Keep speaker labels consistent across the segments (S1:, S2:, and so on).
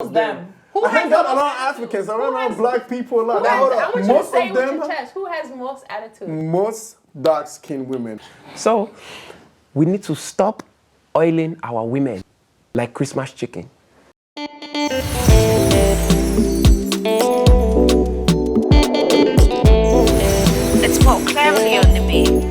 S1: Who's them?
S2: I hang out around Africans, around black people a lot.
S1: I want you to say with
S2: them,
S1: your chest, who has most attitude?
S2: most dark-skinned women.
S3: So, we need to stop oiling our women like Christmas chicken.
S4: Let's walk cleverly on the beat.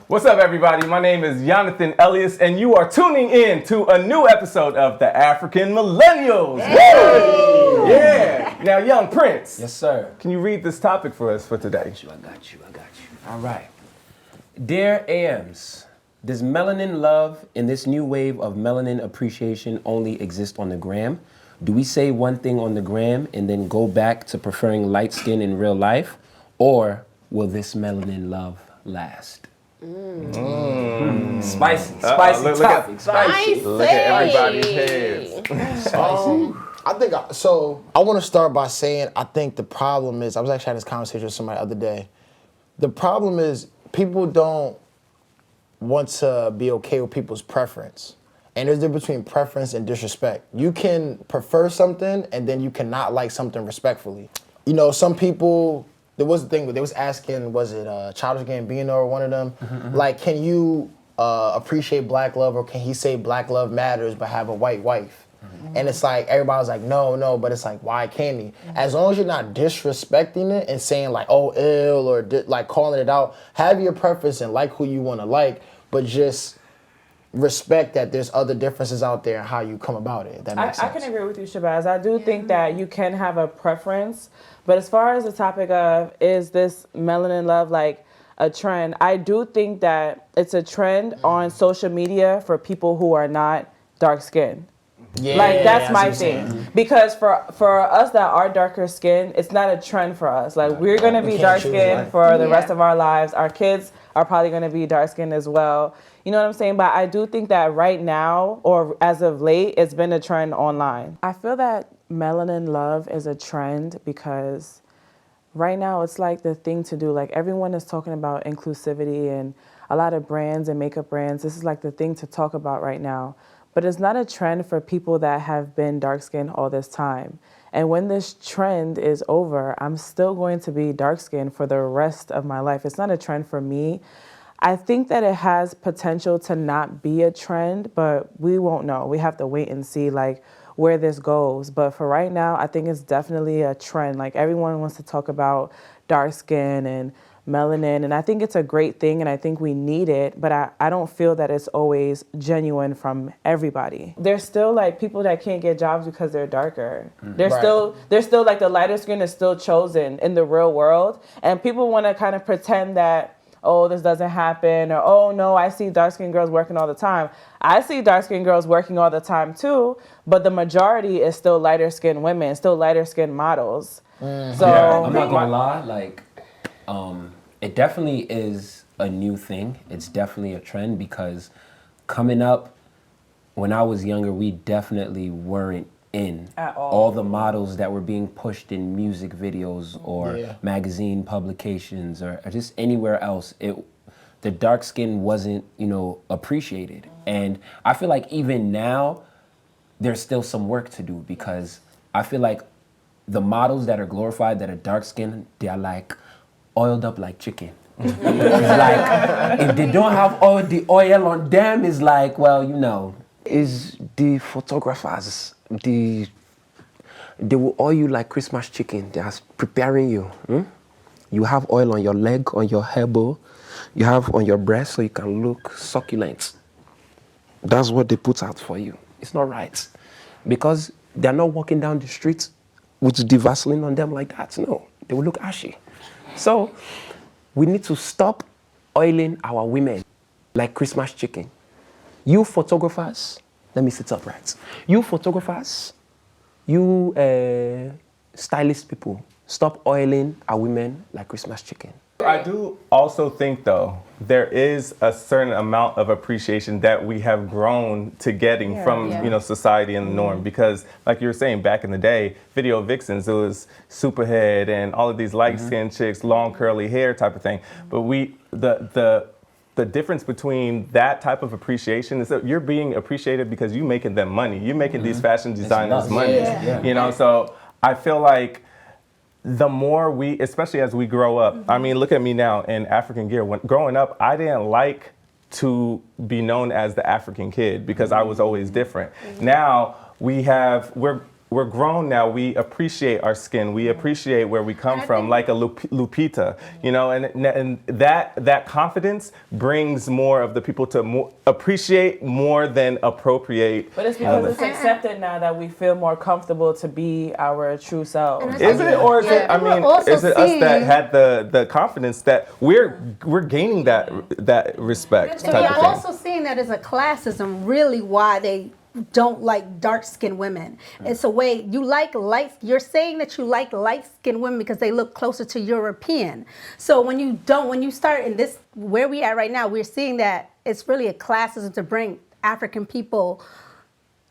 S5: What's up, everybody? My name is Jonathan Elias, and you are tuning in to a new episode of the African Millennials. Hey! Yeah. Now, young Prince.
S3: Yes, sir.
S5: Can you read this topic for us for today?
S3: I got you. All right. Dear AMs, does melanin love in this new wave of melanin appreciation only exist on the gram? Do we say one thing on the gram and then go back to preferring light skin in real life? Or will this melanin love last? Spicy topic. Spicy.
S5: Look at everybody's heads.
S6: I think I want to start by saying I think the problem is, I was actually having this conversation with somebody the other day. The problem is people don't want to be okay with people's preference. And there's a difference between preference and disrespect. You can prefer something and then you cannot like something respectfully. You know, some people, there was a thing where they was asking, was it Childish Gambino or one of them? Like, can you appreciate black love, or can he say black love matters but have a white wife? And it's like, everybody's like, no, but it's like, why can't he? As long as you're not disrespecting it and saying like, oh, ill, or like calling it out, have your preference and like who you want to like, but just respect that there's other differences out there and how you come about it. That makes sense.
S1: I can agree with you, Shabazz. I do think that you can have a preference, but as far as the topic of, is this melanin love like a trend, I do think that it's a trend on social media for people who are not dark skinned.
S6: Yeah,
S1: like that's my thing. Because for us that are darker skinned, it's not a trend for us. Like we're gonna be dark skinned for the rest of our lives. Our kids are probably gonna be dark skinned as well. You know what I'm saying? But I do think that right now, or as of late, it's been a trend online. I feel that melanin love is a trend because right now it's like the thing to do. Like everyone is talking about inclusivity, and a lot of brands and makeup brands, this is like the thing to talk about right now. But it's not a trend for people that have been dark-skinned all this time. And when this trend is over, I'm still going to be dark-skinned for the rest of my life. It's not a trend for me. I think that it has potential to not be a trend, but we won't know. We have to wait and see like where this goes. But for right now, I think it's definitely a trend. Like everyone wants to talk about dark skin and melanin, and I think it's a great thing, and I think we need it, but I don't feel that it's always genuine from everybody. There's still like people that can't get jobs because they're darker. There's still like the lighter skin is still chosen in the real world, and people want to kind of pretend that, oh, this doesn't happen, or oh no, I see dark-skinned girls working all the time. I see dark-skinned girls working all the time too, but the majority is still lighter-skinned women, still lighter-skinned models. So
S3: I'm not gonna lie, like, it definitely is a new thing. It's definitely a trend because coming up, when I was younger, we definitely weren't in
S1: at
S3: all the models that were being pushed in music videos or magazine publications or just anywhere else. The dark skin wasn't, appreciated. And I feel like even now, there's still some work to do because I feel like the models that are glorified that are dark skinned, they're like oiled up like chicken. It's like, if they don't have all the oil on them, it's like, well, is the photographers, they will oil you like Christmas chicken. They are preparing you. You have oil on your leg, on your elbow, you have on your breast so you can look succulent. That's what they put out for you. It's not right. Because they're not walking down the street with the Vaseline on them like that. No, they will look ashy. So we need to stop oiling our women like Christmas chicken. You photographers,
S7: let me sit upright. You photographers, you stylist people, stop oiling our women like Christmas chicken.
S5: I do also think, though, there is a certain amount of appreciation that we have grown to getting from society and the norm. Because, like you were saying, back in the day, video vixens, it was Superhead and all of these light-skinned chicks, long curly hair type of thing. But the difference between that type of appreciation is that you're being appreciated because you're making them money. You're making these fashion designers money. You know, so I feel like the more we, especially as we grow up, I mean, look at me now in African gear. When growing up, I didn't like to be known as the African kid because I was always different. Now we're grown now. We appreciate our skin. We appreciate where we come from, like a Lupita, you know, and that confidence brings more of the people to appreciate more than appropriate.
S1: But it's because it's accepted now that we feel more comfortable to be our true selves.
S5: Is it, or is it? I mean, is it us that had the confidence that we're gaining that respect?
S8: So you're also seeing that as a classism, really, why they don't like dark-skinned women. It's a way you're saying that you like light-skinned women because they look closer to European. So when you start in this, where we at right now, we're seeing that it's really a classism to bring African people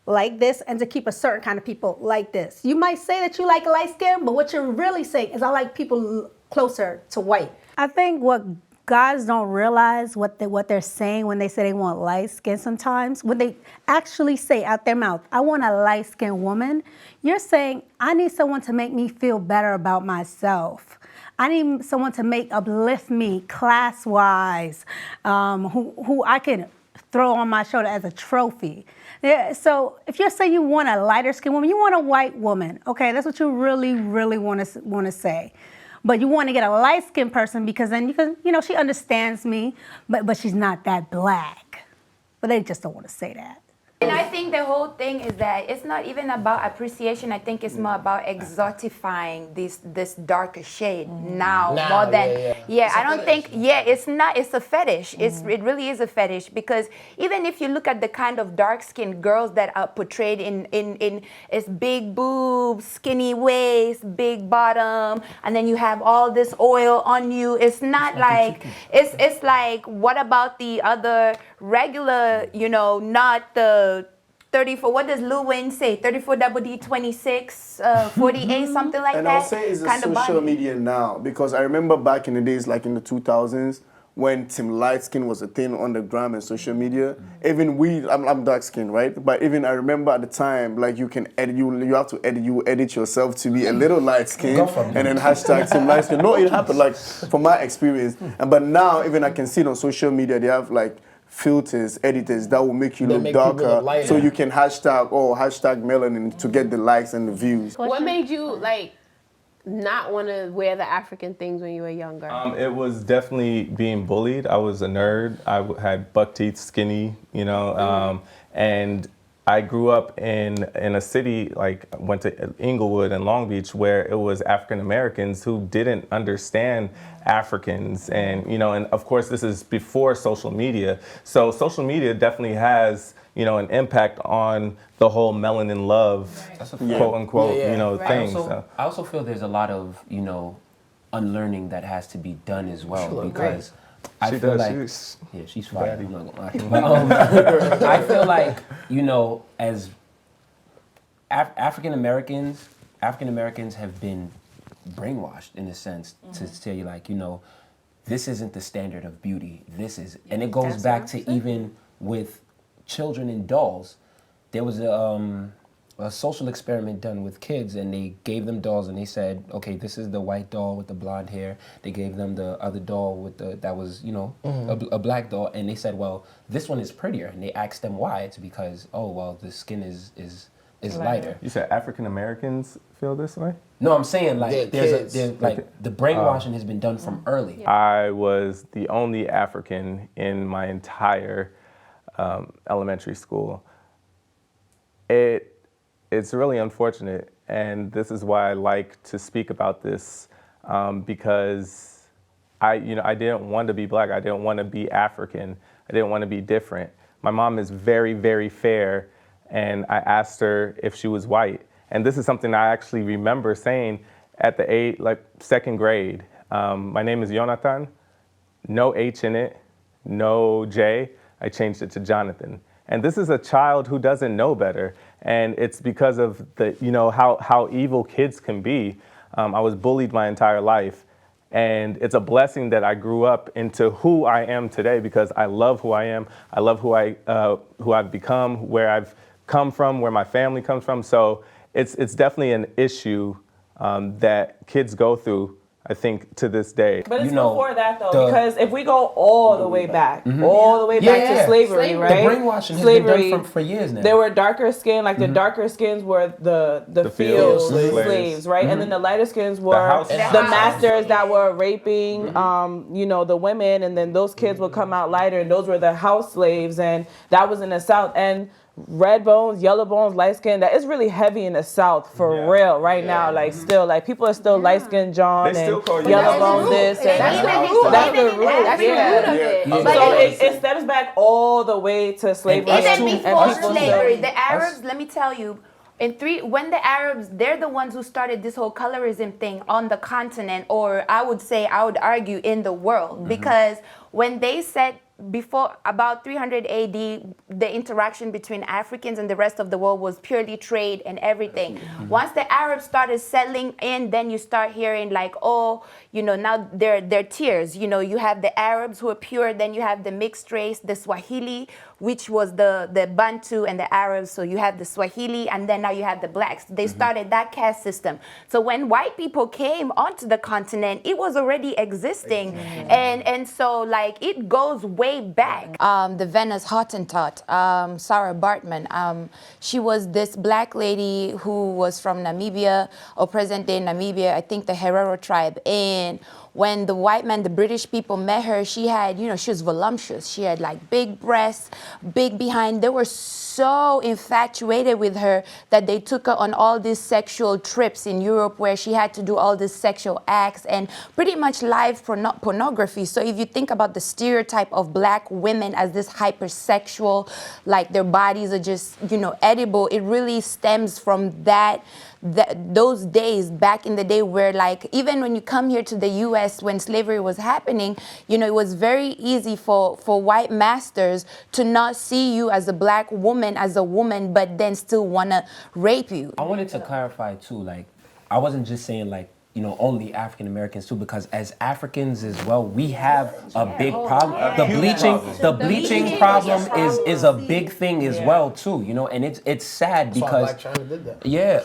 S8: like this and to keep a certain kind of people like this. You might say that you like light skin, but what you're really saying is I like people closer to white.
S9: I think what guys don't realize what they're saying when they say they want light skin sometimes. When they actually say out their mouth, I want a light skinned woman, you're saying, I need someone to make me feel better about myself. I need someone to uplift me class-wise, who I can throw on my shoulder as a trophy. Yeah, so if you're saying you want a lighter skinned woman, you want a white woman, okay, that's what you really, really want to say. But you want to get a light-skinned person because then she understands me, but she's not that black. But they just don't want to say that.
S10: And I think the whole thing is that it's not even about appreciation. I think it's more about exotifying this darker shade now more than I don't think it's not. It's a fetish. It really is a fetish because even if you look at the kind of dark-skinned girls that are portrayed in it's big boobs, skinny waist, big bottom, and then you have all this oil on you. It's not like it's like what about the other regular, not the 34, what does Lil Wayne say? 34 double D 26, 48, something like
S2: and
S10: that.
S2: I'll say it's the social media now because I remember back in the days, like in the 2000s, when Tim Light Skin was a thing on the gram and social media. Even I'm dark skinned, right? But even I remember at the time, like you can edit, you have to edit yourself to be a little light skin and then hashtag Tim Light Skin. No, it happened, like from my experience. But now even I can see it on social media, they have like filters, editors that will make you look darker, so you can hashtag melanin to get the likes and the views.
S11: What made you not want to wear the African things when you were younger?
S5: It was definitely being bullied. I was a nerd. I had buck teeth, skinny, and I grew up in a city, went to Inglewood and Long Beach, where it was African Americans who didn't understand Africans. And, and of course this is before social media. So social media definitely has, an impact on the whole melanin love, quote unquote, thing.
S3: I also feel there's a lot of, unlearning that has to be done as well because I feel like she's fire. I'm not gonna lie. I feel like as African Americans have been brainwashed in a sense to tell you this isn't the standard of beauty. This is, and it goes back to even with children and dolls. There was a social experiment done with kids, and they gave them dolls, and they said, okay, this is the white doll with the blonde hair. They gave them the other doll with that was a black doll, and they said, well, this one is prettier, and they asked them why. It's because the skin is lighter.
S5: You said African Americans feel this way?
S3: No, I'm saying there's the brainwashing has been done from early.
S5: I was the only African in my entire elementary school. It's really unfortunate, and this is why I like to speak about this because I didn't want to be black. I didn't want to be African. I didn't want to be different. My mom is very, very fair, and I asked her if she was white. And this is something I actually remember saying at the age, like 2nd grade. My name is Jonathan, no H in it, no J. I changed it to Jonathan. And this is a child who doesn't know better. And it's because of the, how evil kids can be. I was bullied my entire life. And it's a blessing that I grew up into who I am today, because I love who I am. I love who I've become, where I've come from, where my family comes from. So it's definitely an issue that kids go through, I think, to this day.
S1: But it's before that, though, because if we go all the way back, all the way back to slavery, right?
S7: The brainwashing has been done for years now.
S1: There were darker skin, like the darker skins were the field slaves, right? And then the lighter skins were the masters that were raping, the women, and then those kids would come out lighter, and those were the house slaves, and that was in the South. And red bones, yellow bones, light skin, that is really heavy in the South for real right now. Like still, like people are still light skinned John and yellow bones this. That's the root. That's the root of it. So it stems back all the way to slavery.
S10: Even before slavery, the Arabs, let me tell you, when the Arabs, they're the ones who started this whole colorism thing on the continent, or I would argue in the world, because when they said before about 300 AD, the interaction between Africans and the rest of the world was purely trade and everything. Once the Arabs started settling in, then you start hearing like, now they're tiers. You have the Arabs who are pure, then you have the mixed race, the Swahili, which was the Bantu and the Arabs. So you have the Swahili, and then now you have the blacks. They started that caste system. So when white people came onto the continent, it was already existing. And so like it goes way back. The Venus Hottentot, Sarah Bartman, she was this black lady who was from Namibia, or present-day Namibia, I think the Herero tribe. And when the white man, the British people met her, she had, she was voluptuous. She had like big breasts, big behind. They were so infatuated with her that they took her on all these sexual trips in Europe where she had to do all these sexual acts and pretty much live pornography. So if you think about the stereotype of black women as this hypersexual, like their bodies are just, edible, it really stems from those days back in the day where like even when you come here to the US when slavery was happening, it was very easy for white masters to not see you as a black woman, as a woman, but then still want to rape you.
S3: I wanted to clarify too, like I wasn't just saying like only African Americans too, because as Africans as well, we have a big problem. The bleaching problem is a big thing as well too, and it's sad because
S6: Black China did that.
S3: Yeah,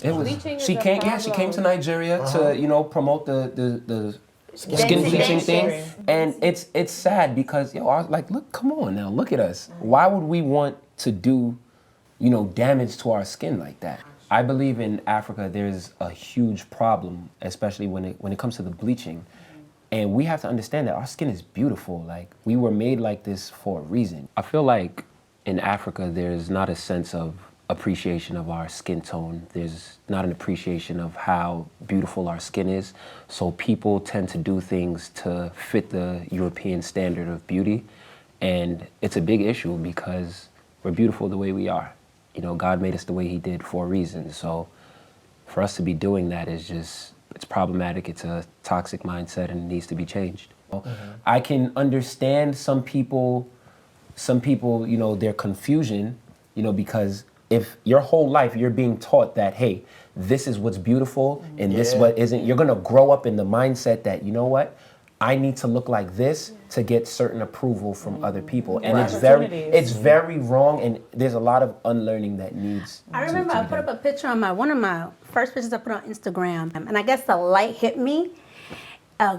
S3: it was. She came to Nigeria to promote the skin bleaching thing, and it's sad because I was like, look, come on now, look at us. Why would we want to do damage to our skin like that? I believe in Africa there's a huge problem, especially when it comes to the bleaching. And we have to understand that our skin is beautiful. Like, we were made like this for a reason. I feel like in Africa there's not a sense of appreciation of our skin tone. There's not an appreciation of how beautiful our skin is. So people tend to do things to fit the European standard of beauty. And it's a big issue because we're beautiful the way we are. God made us the way he did for a reason. So for us to be doing that is just, it's problematic. It's a toxic mindset and it needs to be changed. I can understand some people, their confusion, because if your whole life you're being taught that, hey, this is what's beautiful and this what isn't, you're gonna grow up in the mindset that, I need to look like this to get certain approval from other people. And it's very wrong, and there's a lot of unlearning that needs
S9: I remember I put up a picture on one of my first pictures I put on Instagram, and I guess the light hit me.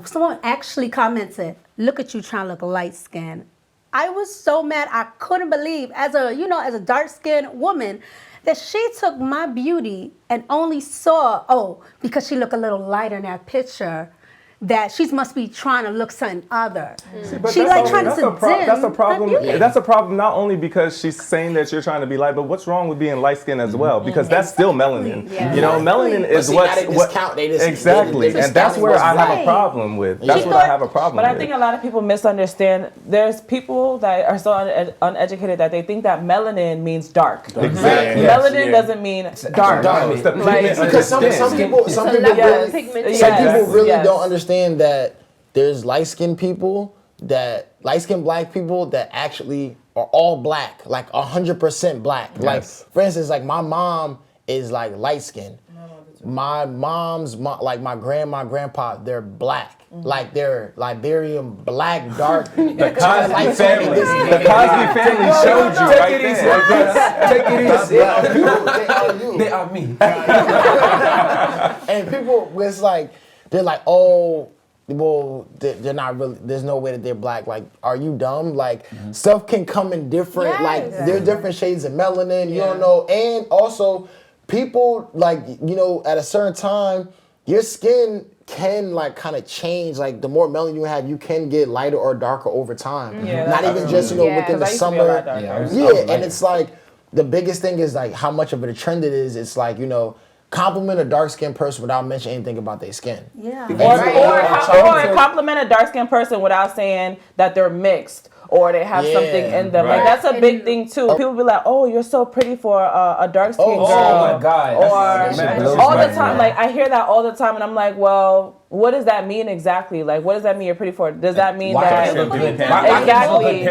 S9: Someone actually commented, "Look at you trying to look light skinned." I was so mad. I couldn't believe, as a dark skinned woman, that she took my beauty and only saw, because she looked a little lighter in that picture,
S8: that she must be trying to look something other.
S5: But
S8: She like trying to
S5: that's a problem.
S8: dim.
S5: That's a problem not only because she's saying that you're trying to be light, but what's wrong with being light skinned as well? Because that's still melanin.
S10: Yeah.
S5: You know, melanin is exactly, and that's where I have a problem with. That's what I have a problem with.
S1: But I think a lot of people misunderstand. There's people that are so uneducated that they think that melanin means dark.
S5: Exactly.
S1: Melanin doesn't mean dark.
S5: It's the pigment
S6: Because some people really don't understand that there's light-skinned people, light-skinned black people that actually are all black, like 100% black.
S5: Yes.
S6: Like, for instance, like my mom is like light-skinned. My mom's mom, like my grandpa, they're black. Like they're Liberian, black, dark.
S5: The Cosby family. The Cosby family showed you right there.
S3: Take it easy.
S6: They are me. And people, it's like, they're like, oh, well, they're not really, there's no way that they're black. Like, are you dumb? Like, stuff can come in different, like, there's different shades of melanin, you don't know. And also, people, like, you know, at a certain time, your skin can, like, kind of change. Like, the more melanin you have, you can get lighter or darker over time. Not even just, you know, within the summer. And it's like, the biggest thing is, like, how much of a trend it is. It's like, you know, compliment a dark-skinned person without mentioning anything about their skin.
S1: Or compliment a dark-skinned person without saying that they're mixed or they have something in them. Like, that's a big thing too. People be like, "Oh, you're so pretty for a dark-skinned girl."
S3: Oh my God!
S1: Or all the time. Like, I hear that all the time, and I'm like, well, what does that mean exactly? Like, what does that mean you're pretty for? Does that mean that exactly?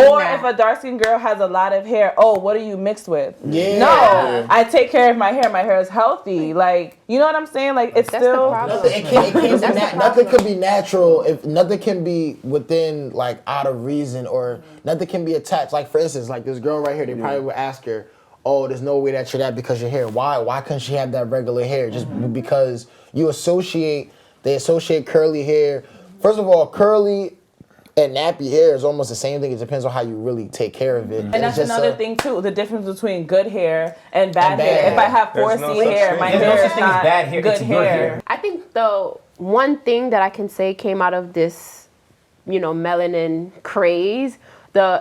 S1: Or if a dark-skinned girl has a lot of hair, oh, what are you mixed with? No, I take care of my hair. My hair is healthy. Like, you know what I'm saying? Like, it's still
S6: nothing could be natural if nothing can be within, like, out of reason, or nothing can be attached. Like, for instance, like this girl right here, they probably would ask her, oh, there's no way that you're that because your hair. Why couldn't she have that regular hair? Just because they associate curly hair. First of all, curly and nappy hair is almost the same thing. It depends on how you really take care of it.
S1: And that's another thing too, the difference between good hair and bad hair. If I have 4C hair, my hair is not good hair.
S11: I think the one thing that I can say came out of this, you know, melanin craze,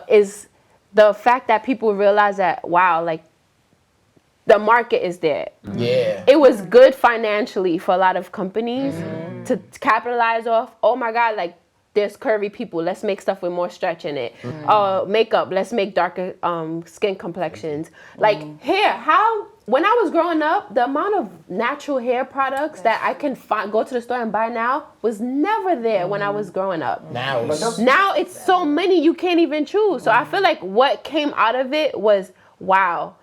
S11: is the fact that people realize that, wow, like, the market is there.
S6: Yeah.
S11: It was good financially for a lot of companies to capitalize off. Oh my God, like, there's curvy people. Let's make stuff with more stretch in it. Makeup. Let's make darker skin complexions. Like, hair. When I was growing up, the amount of natural hair products that I can go to the store and buy now was never there when I was growing up.
S6: Now
S11: it's so many you can't even choose. So I feel like what came out of it was, wow,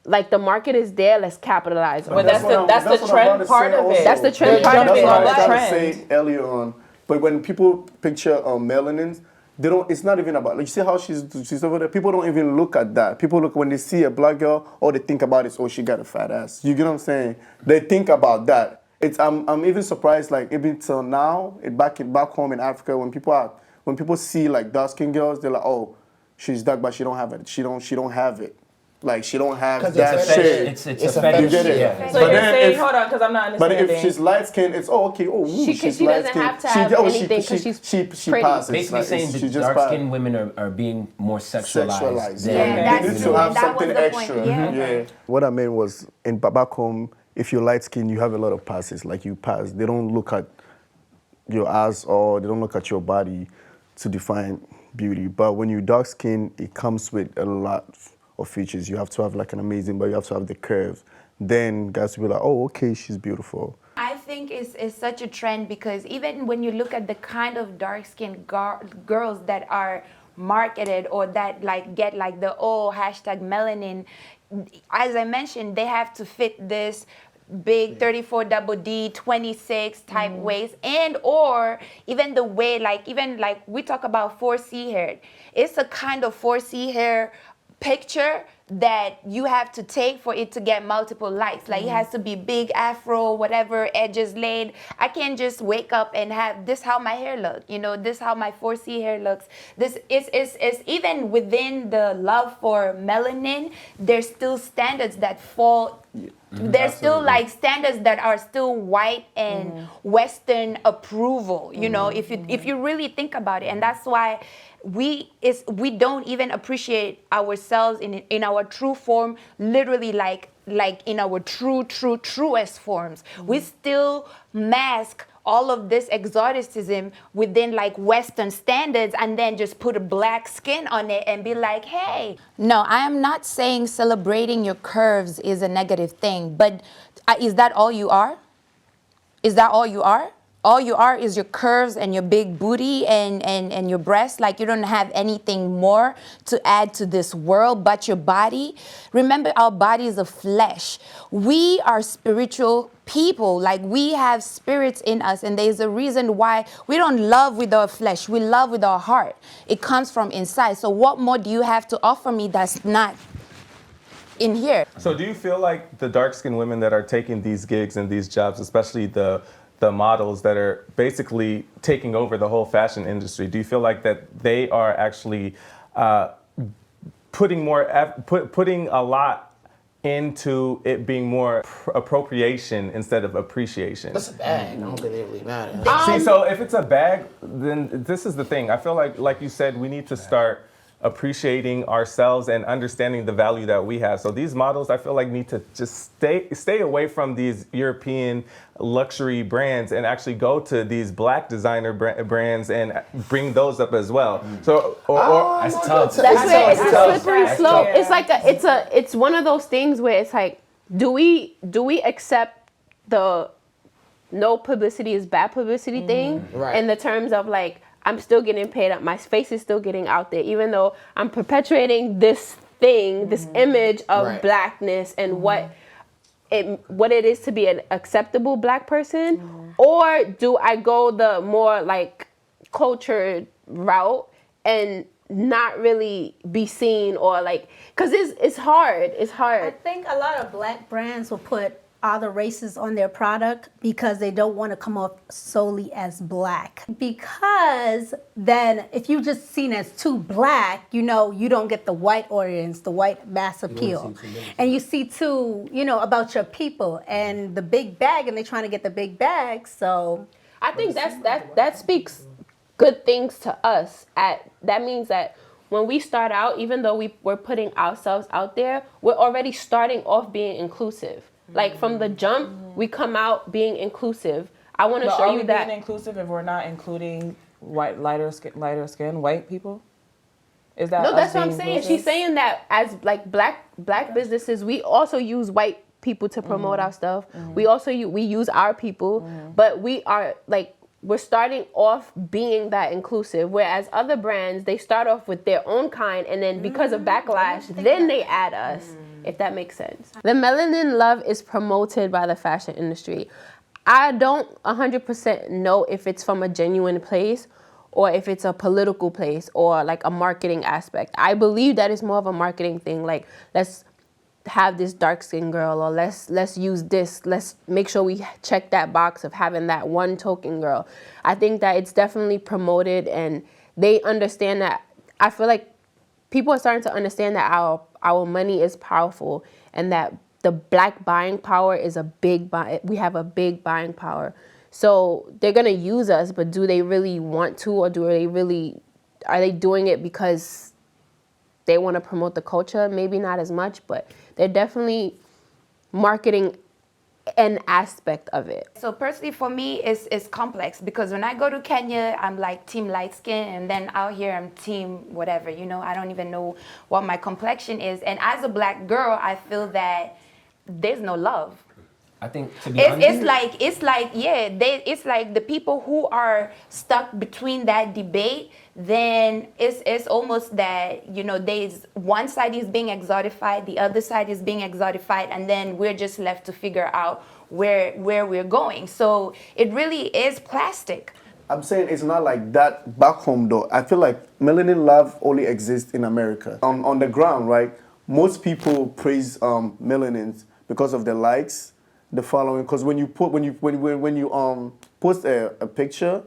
S11: like, the market is there, let's capitalize on it.
S1: But that's the trend part of it.
S11: That's the trend part of it.
S2: That's what I was trying to say earlier on. But when people picture melanins, they don't. It's not even about. Like, you see how she's over there. People don't even look at that. People look when they see a black girl, all they think about is, oh, she got a fat ass. You get what I'm saying? They think about that. I'm even surprised. Like, even till now, back home in Africa, when people see, like, dark skinned girls, they're like, oh, she's dark, but she don't have it. She don't have it. Like, she don't have that shade.
S3: It's a fetish.
S2: You get it?
S3: Yeah.
S1: So you're saying, hold on, because I'm not understanding.
S2: But if she's light skinned, it's okay. Oh, she's
S11: she
S2: light
S11: doesn't
S2: skinned.
S11: have to have anything because she's
S2: she
S11: pretty.
S2: passes.
S3: Basically
S2: like,
S3: saying
S2: she
S3: that
S2: just
S3: dark-skinned women are being more sexualized.
S2: Yeah, they need to have something extra.
S10: Yeah.
S2: What I meant was, back home, if you're light skinned, you have a lot of passes. Like, you pass. They don't look at your ass or they don't look at your body to define beauty. But when you're dark skinned, it comes with a lot of features. You have to have, like, an amazing, but you have to have the curves. Then guys will be like, oh, okay, she's beautiful.
S10: I think it's such a trend because even when you look at the kind of dark-skinned girls that are marketed or that, like, get, like, the #melanin, as I mentioned, they have to fit this big 34 double D 26 type waist, and or even the way, like, even like we talk about 4C hair, it's a kind of 4C hair picture that you have to take for it to get multiple likes. Like it has to be big afro, whatever, edges laid. I can't just wake up and have this how my hair look, you know, this how my 4C hair looks. This is even within the love for melanin, there's still standards that fall. There's still like standards that are still white and Western approval, you know, if you really think about it. And that's why we don't even appreciate ourselves in our true form, literally like in our truest forms. We still mask all of this exoticism within like Western standards and then just put a black skin on it and be like, hey. No, I am not saying celebrating your curves is a negative thing, but is that all you are? Is that all you are? All you are is your curves and your big booty and your breasts. Like you don't have anything more to add to this world but your body. Remember, our body is a flesh. We are spiritual people. Like we have spirits in us, and there's a reason why we don't love with our flesh. We love with our heart. It comes from inside. So what more do you have to offer me that's not in here?
S5: So do you feel like the dark-skinned women that are taking these gigs and these jobs, especially the models that are basically taking over the whole fashion industry, do you feel like that they are actually putting a lot into it being more appropriation instead of appreciation?
S6: That's a bag. I don't think it really matters.
S5: See, so if it's a bag, then this is the thing. I feel like you said, we need to start appreciating ourselves and understanding the value that we have. So these models, I feel like, need to just stay away from these European luxury brands and actually go to these black designer brands and bring those up as well. So,
S3: that's tough.
S11: That's where it's a slippery slope. It's like it's one of those things where it's like, do we accept the no publicity is bad publicity thing in the terms of like, I'm still getting paid, my face is still getting out there, even though I'm perpetuating this thing, this image of blackness and what it is to be an acceptable black person? Or do I go the more like cultured route and not really be seen, or like, because it's hard.
S9: I think a lot of black brands will put other races on their product because they don't want to come off solely as black. Because then if you just seen as too black, you know, you don't get the white audience, the white mass appeal. And you see too, you know, about your people and the big bag, and they're trying to get the big bag. So
S11: I think that speaks good things to us. That means that when we start out, even though we're putting ourselves out there, we're already starting off being inclusive. Like from the jump, we come out being inclusive. I want to show you that.
S1: Being inclusive if we're not including lighter skin white people? Is that
S11: no? That's what I'm
S1: being
S11: saying.
S1: inclusive?
S11: She's saying that as like black businesses, we also use white people to promote our stuff. We also we use our people, but we are like, we're starting off being that inclusive, whereas other brands, they start off with their own kind, and then because of backlash, then they add us, if that makes sense. The melanin love is promoted by the fashion industry. I don't 100% know if it's from a genuine place or if it's a political place or like a marketing aspect. I believe that it's more of a marketing thing, like let's have this dark skinned girl, or let's use this, let's make sure we check that box of having that one token girl. I think that it's definitely promoted, and they understand that. I feel like people are starting to understand that our money is powerful, and that the black buying power is we have a big buying power. So they're gonna use us, but do they really want to, or are they doing it because they want to promote the culture? Maybe not as much, but they're definitely marketing an aspect of it.
S10: So personally for me, it's complex, because when I go to Kenya, I'm like team light skin, and then out here I'm team whatever, you know, I don't even know what my complexion is. And as a black girl, I feel that there's no love.
S3: I think to be
S10: it's like the people who are stuck between that debate, then it's almost that, you know, there's one side is being exotified, the other side is being exotified, and then we're just left to figure out where we're going. So it really is plastic.
S2: I'm saying it's not like that back home though. I feel like melanin love only exists in America. On the ground, right? most people praise melanins because of the likes, the following. Because when you post a picture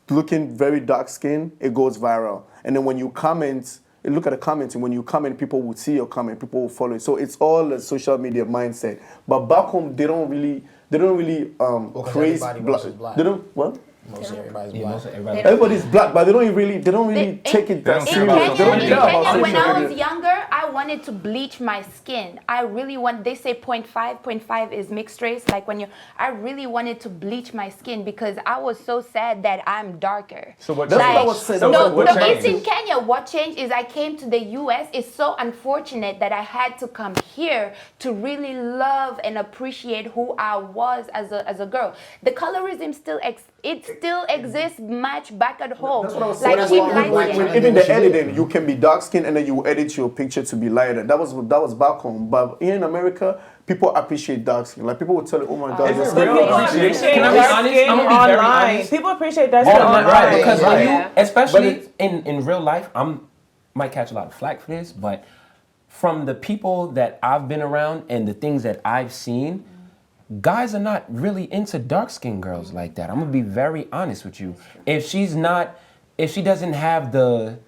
S2: looking very dark skinned, it goes viral. And then when you comment, look at the comments, and when you comment, people will see your comment, people will follow it. So it's all a social media mindset. But back home, they don't really praise black. They don't what?
S6: Most everybody's
S3: Yeah,
S6: black.
S3: most everybody.
S2: Everybody's black, but they don't really take it that
S5: In
S2: serious. They don't
S10: In
S2: care about
S10: Kenya,
S2: social
S10: when I was
S2: media.
S10: younger, I wanted to bleach my skin. I really want. They say 0.5 is mixed race. Like I really wanted to bleach my skin because I was so sad that I'm darker.
S5: So what
S2: That's
S5: changed?
S2: what I was saying.
S5: So
S10: No,
S5: what
S10: no,
S5: changed?
S10: it's in Kenya. What changed is I came to the U.S. It's so unfortunate that I had to come here to really love and appreciate who I was as a girl. The colorism still exists much back at home.
S2: That's what I was
S10: Like
S2: saying.
S10: keep
S2: When
S10: lighting.
S2: even the editing, you can be dark skinned and then you edit your picture to be lighter. That was back home. But here in America, people appreciate dark skin. Like people will tell you, "Oh my God,
S5: Is
S2: your
S5: it
S2: skin
S5: real
S2: is
S5: appreciation?
S3: Can I be
S1: dark
S3: honest?
S1: skin
S3: I'm gonna be very
S1: online.
S3: honest.
S1: People appreciate dark skin online.
S3: Right, because when you,
S11: Yeah.
S3: especially in real life, might catch a lot of flack for this, but from the people that I've been around and the things that I've seen, guys are not really into dark-skinned girls like that. I'm gonna be very honest with you. If she doesn't have the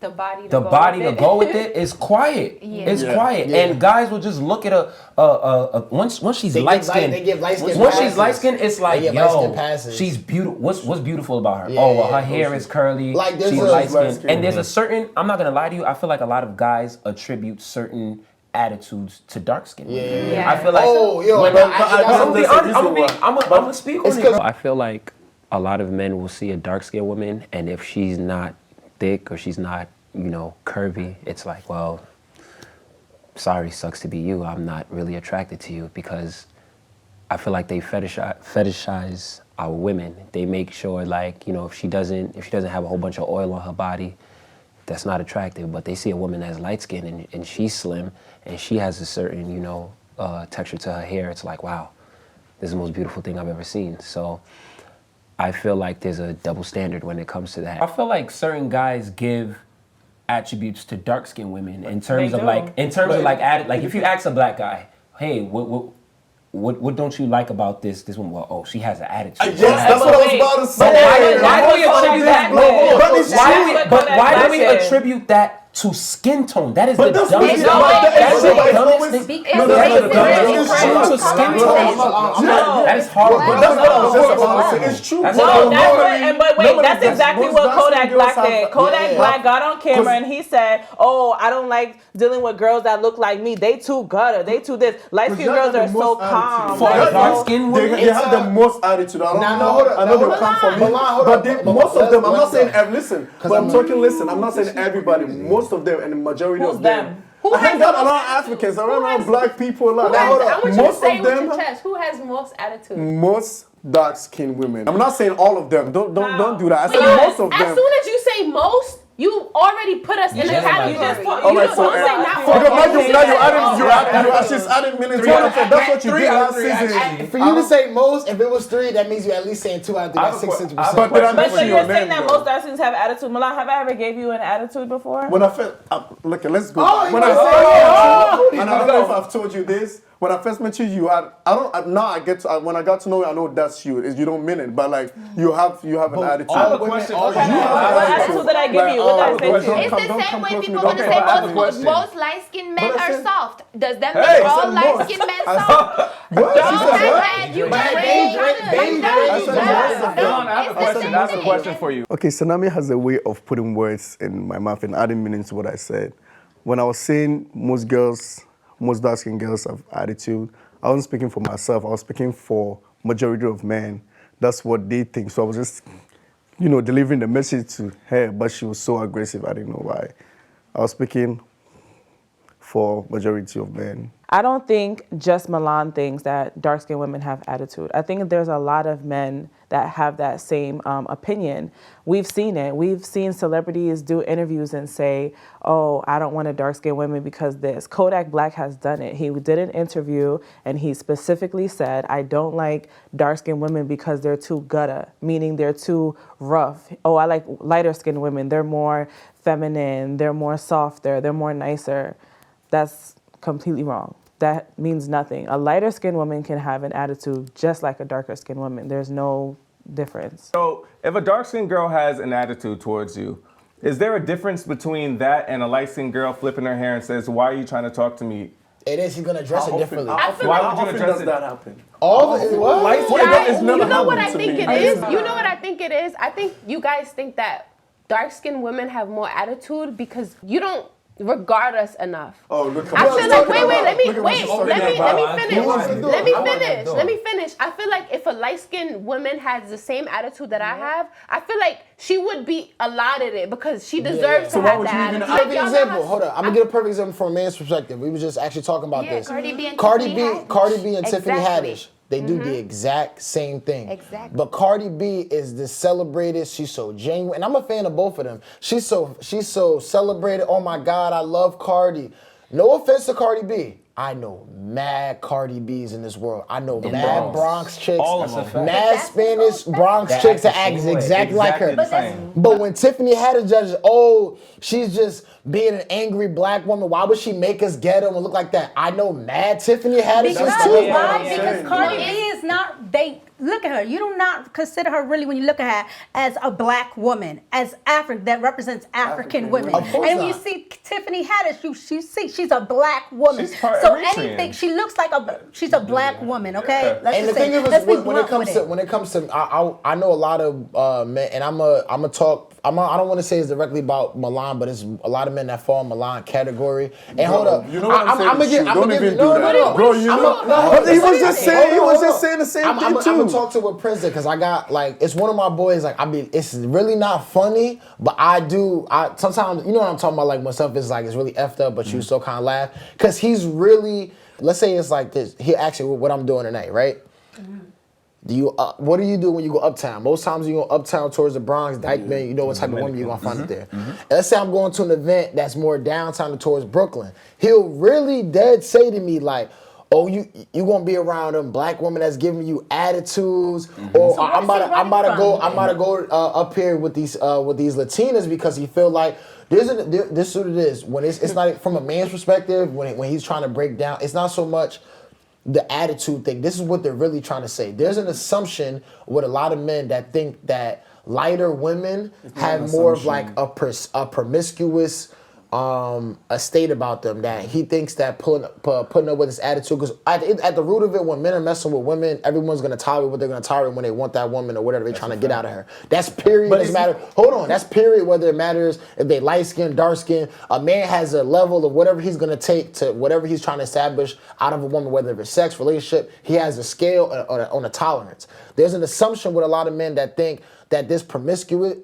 S11: body
S3: to go with it, it's quiet.
S10: Yeah.
S3: It's
S6: Yeah.
S3: quiet,
S6: Yeah.
S3: and guys will just look at once she's
S6: They give
S3: light skinned.
S6: they give light skin
S3: Once
S6: passes.
S3: she's light skinned, it's like,
S6: They give light skin
S3: yo,
S6: passes.
S3: she's beautiful. What's beautiful about her?
S6: Yeah,
S3: Oh, well,
S6: yeah,
S3: her hair is curly.
S6: Like, there's
S3: she's
S6: a-
S3: light skinned,
S2: light-skinned.
S3: and there's a certain. I'm not gonna lie to you. I feel like a lot of guys attribute certain attitudes to dark skin.
S6: Yeah.
S3: I feel like.
S6: Oh, yo,
S3: when
S6: but
S3: I,
S6: actually,
S3: I'm gonna be
S2: that's
S3: honest. I'm gonna speak on
S6: It's
S3: it.
S6: 'cause-
S3: I feel like a lot of men will see a dark skinned woman, and if she's not thick or she's not, curvy, it's like, well, sorry, sucks to be you. I'm not really attracted to you, because I feel like they fetishize our women. They make sure, like, if she doesn't have a whole bunch of oil on her body, that's not attractive. But they see a woman that's light skinned and she's slim and she has a certain, texture to her hair. It's like, wow, this is the most beautiful thing I've ever seen. So I feel like there's a double standard when it comes to that. I feel like certain guys give attributes to dark-skinned women in terms
S1: They
S3: of
S1: do.
S3: like if you ask a black guy, hey, what don't you like about this woman? Well, oh, she has an attitude.
S2: Yes, that's what I was about to say.
S3: Why do we attribute that to skin tone? That is the
S2: that's
S3: dumbest
S2: what-
S3: That's the
S2: it's
S3: dumbest
S2: always-
S3: thing.
S10: No,
S3: That's the
S10: racism
S3: dumbest
S10: is
S3: thing to
S10: crazy.
S3: skin tone.
S2: No.
S3: That is horrible.
S2: But that's what I was just about to say. It's true.
S3: That's
S1: No,
S3: horrible.
S1: that's what, but wait, that's exactly what Kodak Black did.
S2: did.
S1: Kodak Black got on camera and he said, "Oh, I don't like dealing with girls that look like me. They too gutter. They too this. Light skinned girls are so calm."
S3: For
S1: Like,
S3: a dark-skinned woman,
S2: They have the most attitude. I don't
S6: Now,
S2: know.
S6: hold on,
S2: I know
S6: hold
S2: they
S6: on.
S2: come from me,
S6: Hold
S2: but
S6: on.
S2: most of them. I'm not
S6: Let's
S2: saying
S6: go.
S2: listen, but I'm talking. Listen, I'm not saying everybody. Most of them and the majority
S1: Who's
S2: of them.
S1: them?
S2: I hang out around Africans, around black people. Like,
S11: I
S2: hold
S11: want
S2: on.
S11: you to
S2: Most
S11: say
S2: of
S11: with
S2: them.
S11: your chest, who has most attitude?
S2: Most dark-skinned women. I'm not saying all of them. Don't do that. I said
S11: Because
S2: most of
S11: as
S2: them.
S11: soon as you say most, you already put us in a
S3: Yeah.
S11: category.
S3: You just
S1: put-
S2: All right,
S11: don't
S2: so
S11: say not
S2: because
S11: all.
S2: she's adding minutes. That's what you did last season.
S6: For you to say most, if it was 3, that means you're at least saying 2 out of 3. That's 6%.
S2: But did I
S1: But so
S2: mention
S1: you're
S2: your
S1: saying
S2: name?
S1: that
S2: though?
S1: most dark skins have attitude. Milan, have I ever gave you an attitude before?
S2: When I first, look, let's go.
S6: Oh,
S2: When
S6: you
S2: I
S6: wanna
S2: first,
S6: say
S2: and I don't know if I've told you this. When I first met you, you had. When I got to know you, I know that's you. You don't mean it, but like you have an attitude.
S5: I have a question.
S1: What attitude did I give you? What did I say to you?
S10: It's the same way people
S2: Don't
S10: want to
S2: come
S10: say
S2: close to me.
S10: most light-skinned men
S2: But I
S10: are
S2: said-
S10: soft. Does that
S2: Hey,
S10: mean
S2: I
S10: all
S2: said most.
S10: light-skinned men
S2: I
S10: soft?
S2: What?
S10: Don't
S2: She said
S10: say
S2: what?
S10: that. You
S6: But
S10: crazy.
S6: beige,
S2: I said most of them.
S5: Dylan, I have a question. I have a question for you.
S2: Okay, Sanami has a way of putting words in my mouth and adding meaning to what I said. When I was saying most dark-skinned girls have attitude, I wasn't speaking for myself. I was speaking for majority of men. That's what they think. So I was just, delivering the message to her, but she was so aggressive. I didn't know why. I was speaking for majority of men.
S1: I don't think just Milan thinks that dark-skinned women have attitude. I think there's a lot of men that have that same opinion. We've seen it. We've seen celebrities do interviews and say, "Oh, I don't want a dark-skinned woman because this." Kodak Black has done it. He did an interview and he specifically said, "I don't like dark-skinned women because they're too gutta," meaning they're too rough. "Oh, I like lighter-skinned women. They're more feminine. They're more softer. They're more nicer." That's completely wrong. That means nothing. A lighter skinned woman can have an attitude just like a darker skinned woman. There's no difference.
S5: So if a dark-skinned girl has an attitude towards you, is there a difference between that and a light-skinned girl flipping her hair and says, "Why are you trying to talk to me?"
S6: It is. He's gonna address it differently.
S5: Why would you address
S2: that happen?
S6: What?
S11: You know what I think it is? You know what I think it is? I think you guys think that dark-skinned women have more attitude because you don't regard us enough.
S2: Oh, look!
S11: I feel like let me
S2: finish.
S11: finish. I feel like if a light-skinned woman has the same attitude that I have, I feel like she would be allotted it because she deserves to have that attitude.
S6: Perfect example. Hold on, I'm gonna get a perfect example from a man's perspective. We was just actually talking about this.
S10: Cardi B and
S6: Tiffany Haddish. They do the exact same thing.
S10: Exactly.
S6: But Cardi B is the celebrated. She's so genuine, and I'm a fan of both of them. She's so celebrated. Oh my God, I love Cardi. No offense to Cardi B. I know mad Cardi B's in this world. I know mad Bronx chicks, mad Spanish Bronx chicks that act exactly like her. But when Tiffany Haddish judges, oh, she's just being an angry black woman. Why would she make us ghetto and look like that? I know mad Tiffany Haddish too.
S8: Because Cardi B is not. Look at her. You do not consider her really, when you look at her, as a black woman, as African, that represents African women.
S6: Of course
S8: and when you
S6: not.
S8: see Tiffany Haddish, you see she's a black woman.
S5: She's part
S8: so
S5: Eritrean.
S8: anything, she looks like she's a black woman. Okay. Let's
S6: And the
S8: just say,
S6: thing is,
S8: let's be
S6: when it
S8: blunt
S6: comes to, I know a lot of men, and I'm a talk. I don't want to say it's directly about Milan, but it's a lot of men that fall in Milan category. And hold up,
S2: You know what I'm saying? Don't even do that.
S6: No.
S2: Bro, you know. He was just saying the same thing too.
S6: I'm gonna talk to a prison because I got it's one of my boys. Like, I mean, it's really not funny, but I sometimes, you know what I'm talking about. Like, when stuff is it's really effed up, but you still kind of laugh because he's really. Let's say it's like this. He actually what I'm doing tonight, right? What do you do when you go uptown? Most times you go uptown towards the Bronx, Dykeman, you know what type of woman you're gonna find it there. And let's say I'm going to an event that's more downtown towards Brooklyn. He'll really dead say to me like, "Oh, you gonna be around them black women that's giving you attitudes," or I'm about to go up here with these Latinas because he feel like this is what it is. When it's not from a man's perspective, when he's trying to break down, it's not so much the attitude thing. This is what they're really trying to say. There's an assumption with a lot of men that think that lighter women have more of like a promiscuous a state about them, that he thinks that putting up with this attitude, because at the root of it, when men are messing with women, everyone's gonna tolerate what they're gonna tolerate when they want that woman or whatever they're trying to get out of her. That's period. Doesn't matter. Hold on, that's period. Whether it matters if they light skin, dark skin, a man has a level of whatever he's gonna take to whatever he's trying to establish out of a woman, whether it's sex, relationship. He has a scale on a tolerance. There's an assumption with a lot of men that think that this promiscuous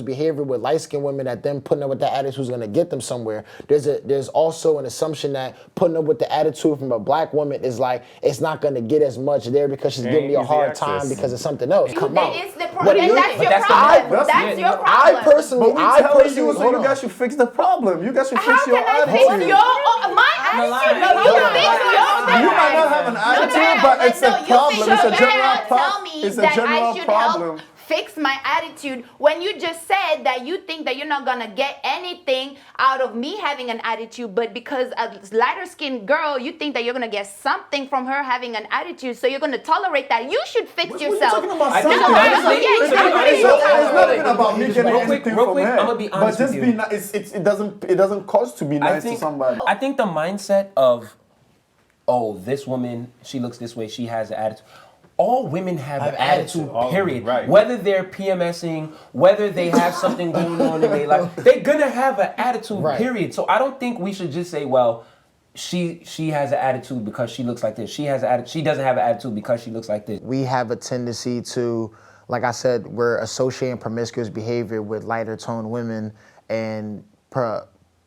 S6: behavior with light-skinned women, that them putting up with that attitude is gonna get them somewhere. There's also an assumption that putting up with the attitude from a black woman is like, it's not gonna get as much there because she's giving me a hard time because of something else. Come on.
S10: It's the problem. And that's your problem. That's your problem.
S6: I personally,
S2: so you guys should fix the problem. You guys should fix your attitude.
S10: My attitude? No, you fix yours.
S2: You might not have an attitude, but it's a problem. It's a general problem. It's a general problem.
S10: Fix my attitude when you just said that you think that you're not gonna get anything out of me having an attitude, but because a lighter skinned girl, you think that you're gonna get something from her having an attitude, so you're gonna tolerate that. You should fix yourself.
S2: It's not even about me getting anything from her.
S3: I'm gonna be honest
S2: but just
S3: with you.
S2: be nice. It doesn't cost to be nice to somebody.
S3: I think the mindset of, oh, this woman, she looks this way, she has an attitude. All women have an attitude, period.
S5: Right.
S3: Whether they're PMSing, whether they have something going on in their life, they're gonna have an attitude, period. So I don't think we should just say, well, she has an attitude because she looks like this. She doesn't have an attitude because she looks like this.
S6: We have a tendency to, like I said, we're associating promiscuous behavior with lighter toned women and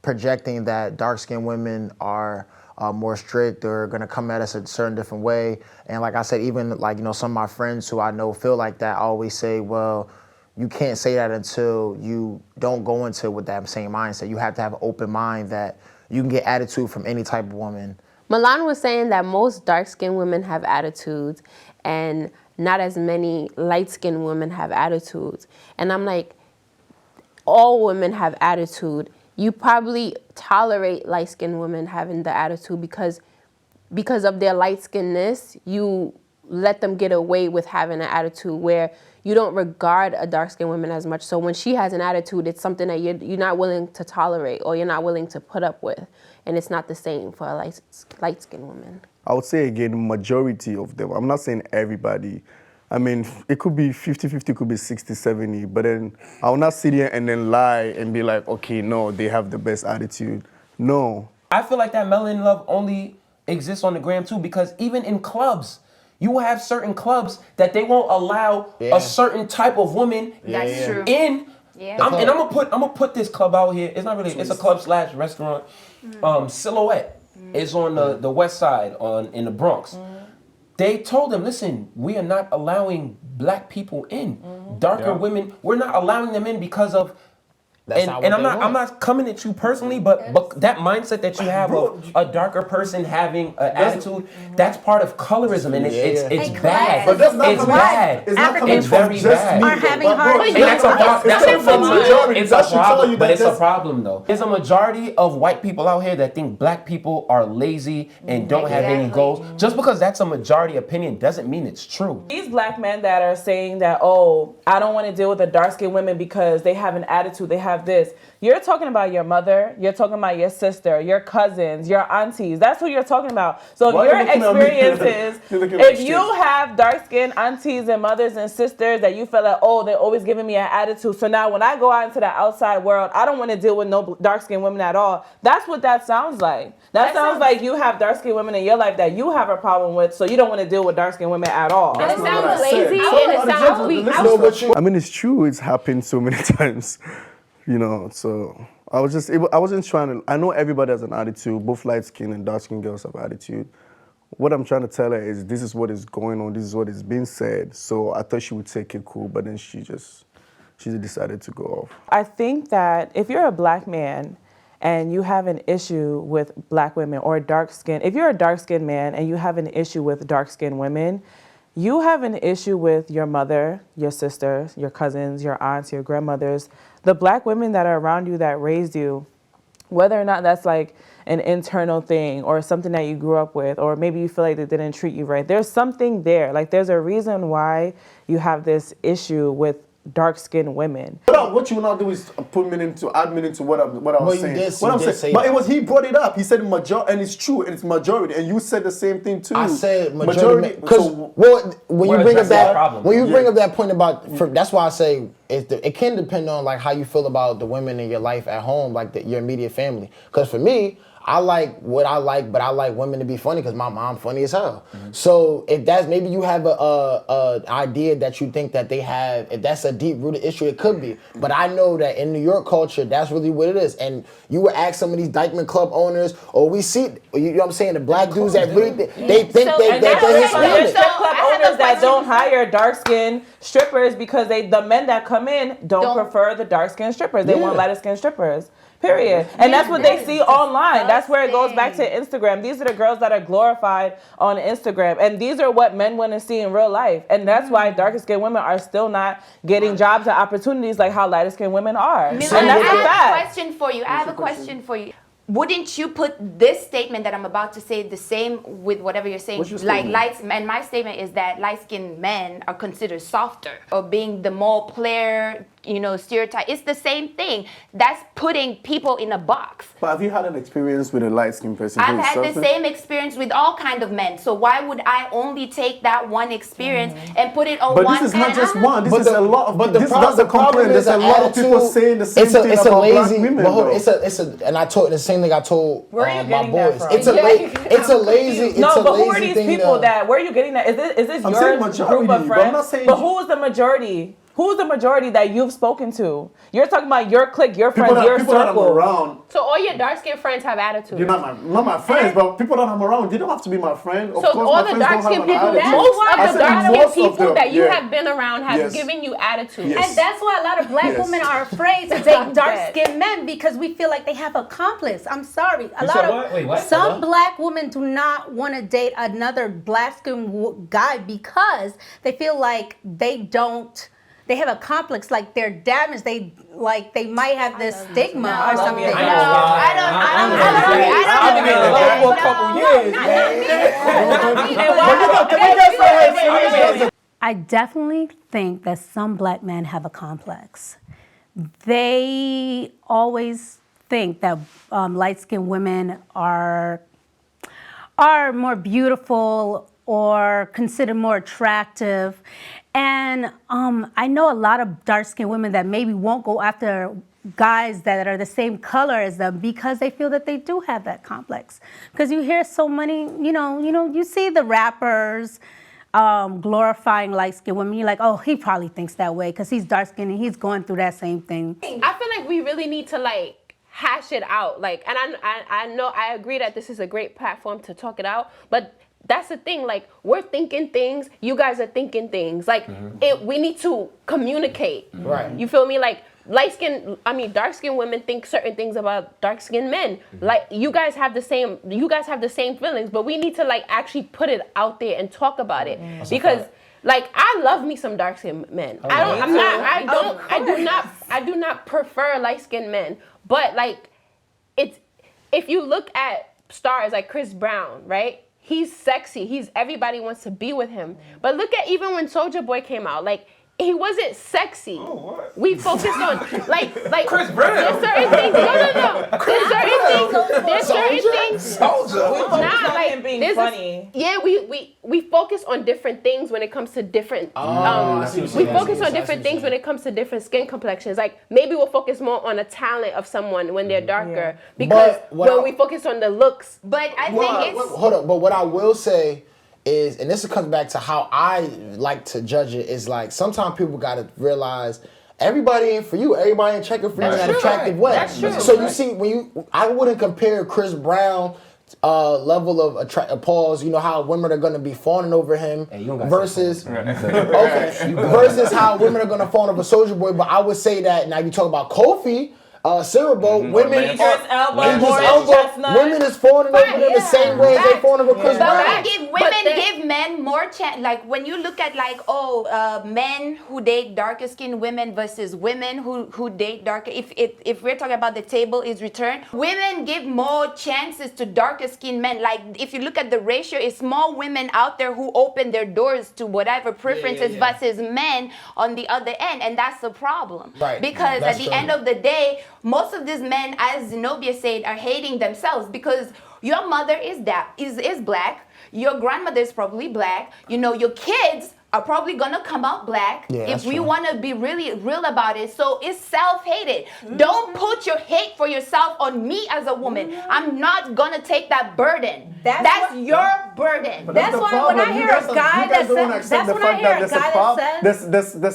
S6: projecting that dark-skinned women are more strict or gonna come at us a certain different way. And like I said, even some of my friends who I know feel like that, I always say, well, you can't say that until you don't go into it with that same mindset. You have to have an open mind that you can get attitude from any type of woman.
S11: Milan was saying that most dark-skinned women have attitudes and not as many light-skinned women have attitudes. And I'm like, all women have attitude. you probably tolerate light-skinned women having the attitude because of their light-skinnedness, you let them get away with having an attitude where you don't regard a dark-skinned woman as much. So when she has an attitude, it's something that you're not willing to tolerate or you're not willing to put up with. And it's not the same for a light-skinned woman.
S2: I would say, again, majority of them. I'm not saying everybody. I mean, it could be 50-50, it could be 60-70, but then I will not sit here and then lie and be like, okay, no, they have the best attitude. No.
S3: I feel like that melanin love only exists on the gram too, because even in clubs, you will have certain clubs that they won't allow a certain type of woman
S10: That's true.
S3: in.
S10: Yeah.
S3: I'm gonna put this club out here. It's not really. It's a club / restaurant. Silhouette is on the west side in the Bronx. They told them, listen, we are not allowing black people in. Darker women, we're not allowing them in because of. I'm not coming at you personally, but that mindset that you have of a darker person having an attitude, that's part of colorism, and it's bad.
S2: But that's not
S3: it's bad.
S9: African
S3: It's very bad.
S9: are having hard
S3: And that's a problem.
S2: It's a problem.
S3: But it's a problem though. There's a majority of white people out here that think black people are lazy and don't have any goals. Just because that's a majority opinion doesn't mean it's true.
S1: These black men that are saying that, oh, I don't want to deal with the dark-skinned women because they have an attitude, they have this. You're talking about your mother, you're talking about your sister, your cousins, your aunties. That's who you're talking about. So if your experiences, if you have dark-skinned aunties and mothers and sisters that you feel like, oh, they're always giving me an attitude. So now when I go out into the outside world, I don't want to deal with no dark-skinned women at all. That's what that sounds like. That sounds like you have dark-skinned women in your life that you have a problem with, so you don't want to deal with dark-skinned women at all.
S11: And it sounds lazy and it sounds weak.
S2: I mean, it's true. It's happened so many times. You know, so I wasn't trying to, I know everybody has an attitude, both light skin and dark skin girls have attitude. What I'm trying to tell her is this is what is going on, this is what is being said. So I thought she would take it cool, but then she decided to go off.
S1: I think that if you're a black man and you have an issue with black women or dark skin, if you're a dark skinned man and you have an issue with dark skinned women, you have an issue with your mother, your sisters, your cousins, your aunts, your grandmothers, the black women that are around you that raised you, whether or not that's like an internal thing or something that you grew up with, or maybe you feel like they didn't treat you right. There's something there. Like there's a reason why you have this issue with dark-skinned women.
S2: What you will not do is add meaning to what I was saying. But it was, he brought it up. He said majority, and it's true, and it's majority, and you said the same thing too.
S6: I said majority because when you bring up that point about, that's why I say it can depend on like how you feel about the women in your life at home, like your immediate family. Because for me, I like what I like, but I like women to be funny because my mom funny as hell. Mm-hmm. So if that's, maybe you have a idea that you think that they have, if that's a deep-rooted issue, it could be. But I know that in New York culture, that's really what it is. And you would ask some of these Dykeman Club owners, or we see, you know what I'm saying, the black dudes that really, they think they're Hispanic.
S1: There's strip club owners that don't hire dark-skinned strippers because the men that come in don't prefer the dark-skinned strippers. They want lighter-skinned strippers. Period. And that's what they see online. That's where it goes back to Instagram. These are the girls that are glorified on Instagram. And these are what men want to see in real life. And that's why darker skinned women are still not getting jobs and opportunities like how lighter skinned women are. And that's a fact.
S10: Question for you. I have a question for you. Wouldn't you put this statement that I'm about to say the same with whatever you're saying? Like and my statement is that light-skinned men are considered softer, or being the more player, stereotype. It's the same thing. That's putting people in a box.
S2: But have you had an experience with a light-skinned person?
S10: I've had the same experience with all kind of men. So why would I only take that one experience and put it on one?
S2: But this is not just one. This is a lot of. But that's the complaint. There's a lot of people saying the same thing about black women.
S6: And I told the same thing I told my boys.
S1: It's a lazy. No, but who are these people that? Where are you getting that? Is this your group of friends? But who is the majority? Who's the majority that you've spoken to? You're talking about your clique, your friends, your circle.
S2: That I'm around.
S11: So all your dark-skinned friends have attitudes.
S2: You're not my friends, but people that I'm around, they don't have to be my friend. Of
S11: so
S2: course,
S11: all the dark-skinned people, most of the dark-skinned people that you have been around have given you attitudes.
S8: Yes. And that's why a lot of black women are afraid to date dark-skinned men, because we feel like they have a accomplice. I'm sorry. Some black women do not want to date another black-skinned guy because they feel like they don't they have a complex, like they're damaged. They might have this stigma or something.
S10: No, I don't.
S9: I definitely think that some black men have a complex. They always think that light-skinned women are more beautiful or considered more attractive. And I know a lot of dark-skinned women that maybe won't go after guys that are the same color as them because they feel that they do have that complex. Because you hear so many, you see the rappers glorifying light-skinned women. You're like, oh, he probably thinks that way because he's dark-skinned and he's going through that same thing.
S11: I feel like we really need to hash it out. And I know I agree that this is a great platform to talk it out, but that's the thing, we're thinking things, you guys are thinking things. We need to communicate.
S6: Right.
S11: You feel me? Dark-skinned women think certain things about dark-skinned men. You guys have the same feelings, but we need to actually put it out there and talk about it. Because I love me some dark-skinned men. I do not prefer light-skinned men. But if you look at stars like Chris Brown, right? He's sexy. Everybody wants to be with him. But look at even when Soulja Boy came out, he wasn't sexy.
S5: Oh, what?
S11: We focused on
S5: Chris Brown.
S11: There's certain things. No. There's certain things.
S1: Him being funny.
S11: We focus on different things when it comes to different. We focus on different things when it comes to different skin complexions. Maybe we'll focus more on the talent of someone when they're darker because when we focus on the looks.
S10: But I think it's
S6: hold up. But what I will say is, and this comes back to how I like to judge it, is sometimes people gotta realize everybody ain't for you. Everybody ain't checking for you in that attractive way.
S11: That's true.
S6: So you see, I wouldn't compare Chris Brown level of pause. You know how women are gonna be fawning over him versus versus how women are gonna fawn over Soulja Boy. But I would say that now you talk about Kofi. Cerebral, women is fawning over them the same way as they fawn over Chris Brown.
S10: Give men more chance. When you look at men who date darker skinned women versus women who date darker. If we're talking about the table is returned, women give more chances to darker skinned men. If you look at the ratio, it's more women out there who open their doors to whatever preferences versus men on the other end, and that's the problem.
S6: Right.
S10: Because at the end of the day, most of these men, as Zenobia said, are hating themselves because your mother is black, your grandmother is probably black, your kids are probably gonna come out black if we want to be really real about it. So it's self-hated. Don't put your hate for yourself on me as a woman. I'm not gonna take that burden. That's your burden.
S8: That's why when I hear a guy that says,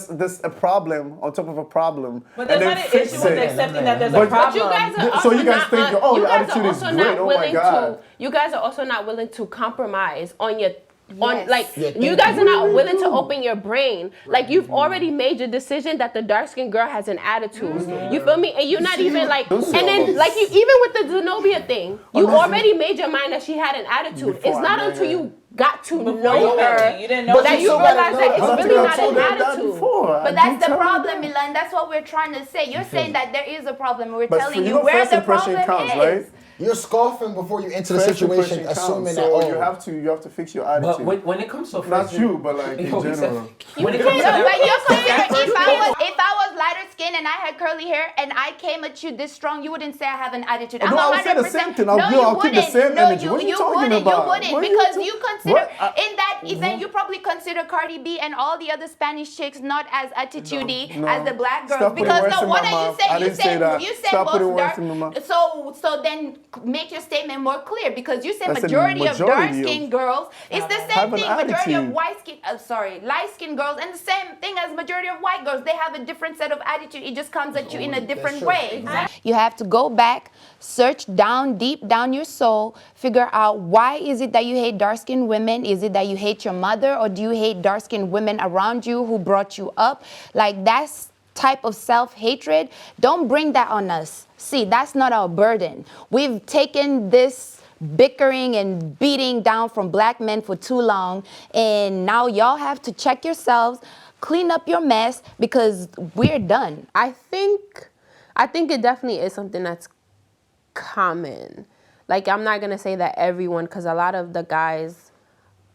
S2: there's a problem on top of a problem.
S1: But there's not an issue with accepting that there's a problem.
S11: You guys are
S2: so you guys think, your attitude is great. Oh my God.
S11: You guys are also not willing to compromise on your. You guys are not willing to open your brain. You've already made your decision that the dark-skinned girl has an attitude. You feel me? And you're not even and then you even with the Zenobia thing, you already made your mind that she had an attitude. It's not until you got to know her
S1: you didn't know
S11: that you realize that it's really not an attitude.
S10: But that's the problem, Milan. That's what we're trying to say. You're saying that there is a problem. We're telling you where the problem is.
S2: Right?
S6: You're scoffing before you enter the situation, assuming that
S2: you have to fix your attitude.
S3: But when it comes to
S2: not you, but in general.
S3: When it comes to
S10: if I was lighter skinned and I had curly hair and I came at you this strong, you wouldn't say I have an attitude. I'm
S2: I would say the same thing. I'll keep the same energy. What are you talking about?
S10: You wouldn't because you consider in that event you probably consider Cardi B and all the other Spanish chicks not as attitudey as the black girls. Because what are you saying? You said both dark. So then make your statement more clear because you say majority of dark-skinned girls. It's the same thing. Majority of light-skinned girls, and the same thing as majority of white girls. They have a different set of attitude. It just comes at you in a different way. Exactly. You have to go back, search deep down your soul, figure out why is it that you hate dark-skinned women? Is it that you hate your mother, or do you hate dark-skinned women around you who brought you up? That's type of self-hatred. Don't bring that on us. See, that's not our burden. We've taken this bickering and beating down from black men for too long, and now y'all have to check yourselves, clean up your mess, because we're done.
S11: I think it definitely is something that's common. Like, I'm not gonna say that everyone, because a lot of guys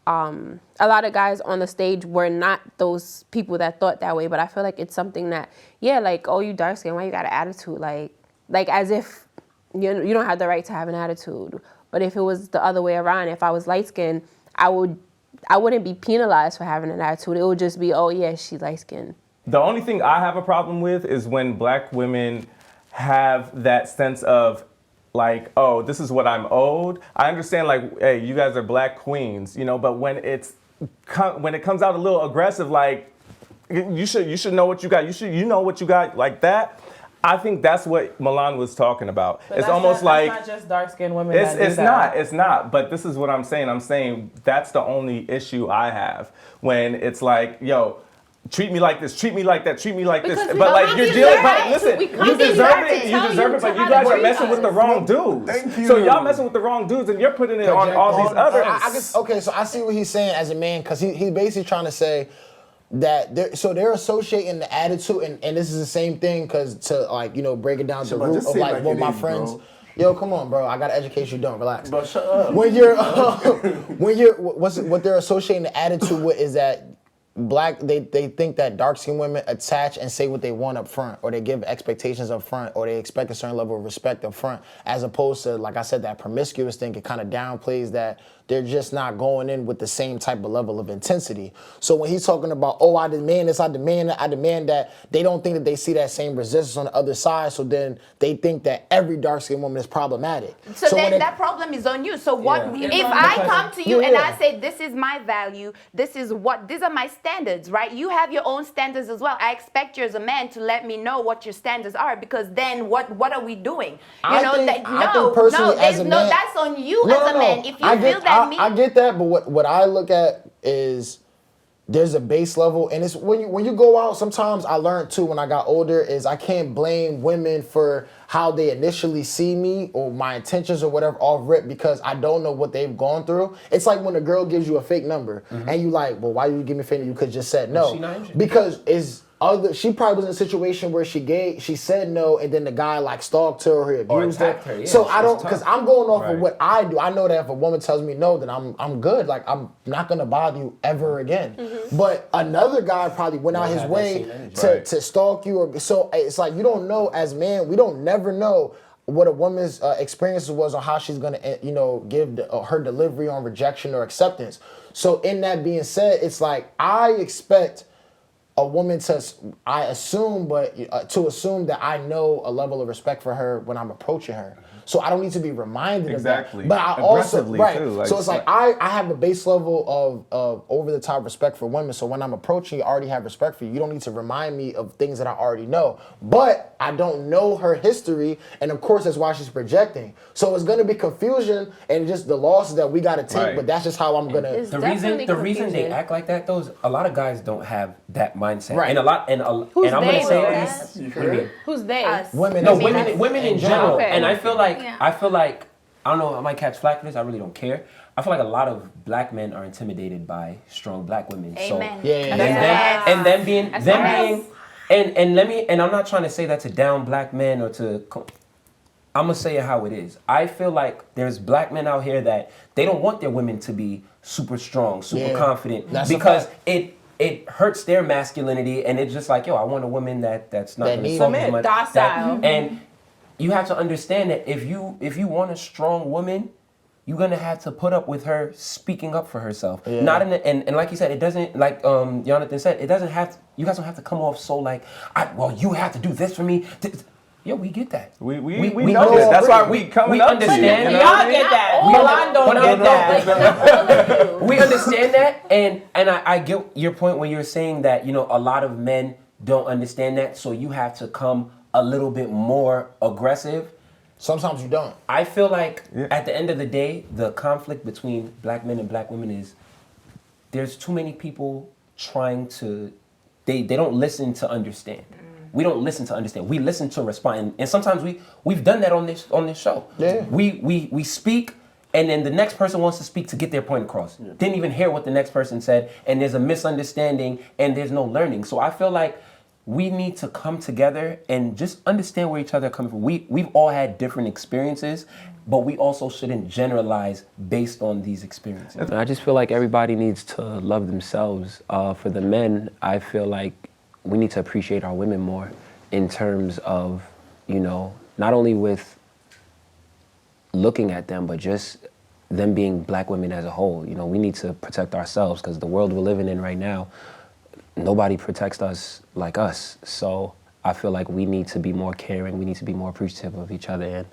S11: on the stage were not those people that thought that way, but I feel like it's something that, yeah, like, oh, you dark skinned, why you got an attitude? Like as if you don't have the right to have an attitude. But if it was the other way around, if I was light skinned, I wouldn't be penalized for having an attitude. It would just be, oh yeah, she's light skinned.
S5: The only thing I have a problem with is when black women have that sense of like, oh, this is what I'm owed. I understand, like, hey, you guys are black queens, you know, but when it comes out a little aggressive, like, you should know what you got. You know what you got, like that. I think that's what Milan was talking about.
S1: But
S5: it's almost like
S1: it's not just dark-skinned women.
S5: It's not. But this is what I'm saying. I'm saying that's the only issue I have when it's like, yo, treat me like this, treat me like that, treat me like this. But like you're dealing. But listen, you deserve it. But you guys are messing with the wrong dudes.
S2: Thank you.
S5: So y'all messing with the wrong dudes, and you're putting it on all these others.
S6: I guess, okay, so I see what he's saying as a man, because he's basically trying to say that they're associating the attitude, and this is the same thing, because to, like, you know, break it down to the root of like what my friends.
S2: Bro.
S6: Yo, come on, bro. I gotta educate you. Don't relax.
S2: But shut up.
S6: What they're associating the attitude with is that they think that dark-skinned women attach and say what they want up front, or they give expectations up front, or they expect a certain level of respect up front, as opposed to, like I said, that promiscuous thing. It kind of downplays that they're just not going in with the same type of level of intensity. So when he's talking about, oh, I demand this, I demand that, they don't think that they see that same resistance on the other side, so then they think that every dark-skinned woman is problematic.
S10: So then that problem is on you. So what if I come to you and I say, this is my value, these are my standards, right? You have your own standards as well. I expect you as a man to let me know what your standards are, because then what are we doing?
S6: I think personally, as a man,
S10: that's on you as a man. If you feel that
S6: I get that, but what I look at is there's a base level, and it's when you go out. Sometimes I learned too when I got older is I can't blame women for how they initially see me or my intentions or whatever off rip, because I don't know what they've gone through. It's like when a girl gives you a fake number and you like, well, why did you give me a fake number? You could just said no, because she probably was in a situation where she said no, and then the guy like stalked her or he abused her.
S3: Yeah,
S6: so I don't, because I'm going off of what I do. I know that if a woman tells me no, then I'm good. Like, I'm not gonna bother you ever again. But another guy probably went out his way to stalk you, or so it's like you don't know as men. We don't never know what a woman's experiences was on how she's gonna give her delivery on rejection or acceptance. So in that being said, it's like I expect a woman to assume that I know a level of respect for her when I'm approaching her. So I don't need to be reminded of that. But I also,
S5: too,
S6: so it's like I have a base level of over the top respect for women. So when I'm approaching you, I already have respect for you. You don't need to remind me of things that I already know. But I don't know her history, and of course that's why she's projecting. So it's gonna be confusion and just the losses that we gotta take. But that's just how I'm gonna.
S3: The reason they act like that, though, is a lot of guys don't have that mindset.
S6: Right.
S3: And I'm gonna say this.
S11: Who's they?
S10: Us.
S6: Women.
S3: No, women in general.
S11: Okay.
S3: And I feel like I don't know, I might catch flack for this, I really don't care. I feel like a lot of black men are intimidated by strong black women.
S10: Amen.
S3: So and I'm not trying to say that to down black men or I'm gonna say it how it is. I feel like there's black men out here that they don't want their women to be super strong, super confident, because it hurts their masculinity, and it's just like, yo, I want a woman that's not gonna submit,
S11: docile.
S3: And you have to understand that if you want a strong woman, you're gonna have to put up with her speaking up for herself. Yeah. Not in and like you said, it doesn't, like Jonathan said, it doesn't have to, you guys don't have to come off so like, well, you have to do this for me. Yo, we get that.
S5: We know that. That's why we coming up
S3: understand.
S5: To you.
S1: Y'all get that. Milan don't get that.
S3: We understand that, and I get your point when you're saying that, a lot of men don't understand that, so you have to come a little bit more aggressive.
S6: Sometimes you don't.
S3: I feel like at the end of the day, the conflict between black men and black women is there's too many people trying to, they don't listen to understand. We don't listen to understand. We listen to respond, and sometimes we've done that on this show.
S6: Yeah.
S3: We speak, and then the next person wants to speak to get their point across. Didn't even hear what the next person said, and there's a misunderstanding, and there's no learning. So I feel like we need to come together and just understand where each other are coming from. We've all had different experiences, but we also shouldn't generalize based on these experiences. I just feel like everybody needs to love themselves. For the men, I feel like we need to appreciate our women more in terms of, you know, not only with looking at them, but just them being black women as a whole. You know, we need to protect ourselves because the world we're living in right now, nobody protects us like us. So I feel like we need to be more caring. We need to be more appreciative of each other. And,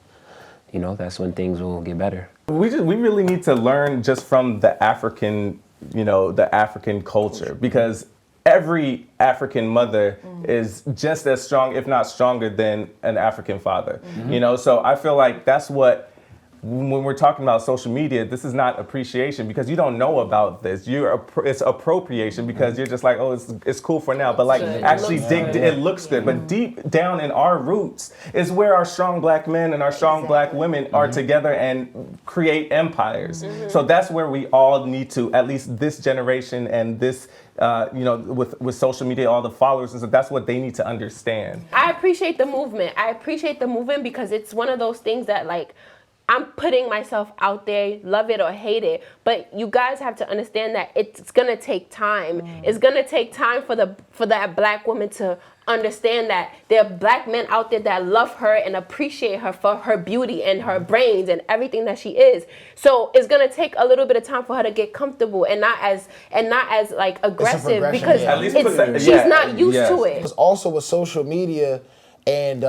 S3: you know, that's when things will get better.
S5: We really need to learn just from the African, you know, the African culture, because every African mother is just as strong, if not stronger, than an African father. You know, so I feel like that's what, when we're talking about social media, this is not appreciation because you don't know about this. It's appropriation because you're just like, oh, it's cool for now. But like, actually it looks good. But deep down in our roots is where our strong black men and our strong black women are together and create empires. So that's where we all need to, at least this generation and this, you know, with social media, all the followers and stuff, that's what they need to understand.
S11: I appreciate the movement. Because it's one of those things that, like, I'm putting myself out there, love it or hate it, but you guys have to understand that it's gonna take time. It's gonna take time for that black woman to understand that there are black men out there that love her and appreciate her for her beauty and her brains and everything that she is. So it's gonna take a little bit of time for her to get comfortable and not as like aggressive because she's not used to it.
S6: It's also with social media, and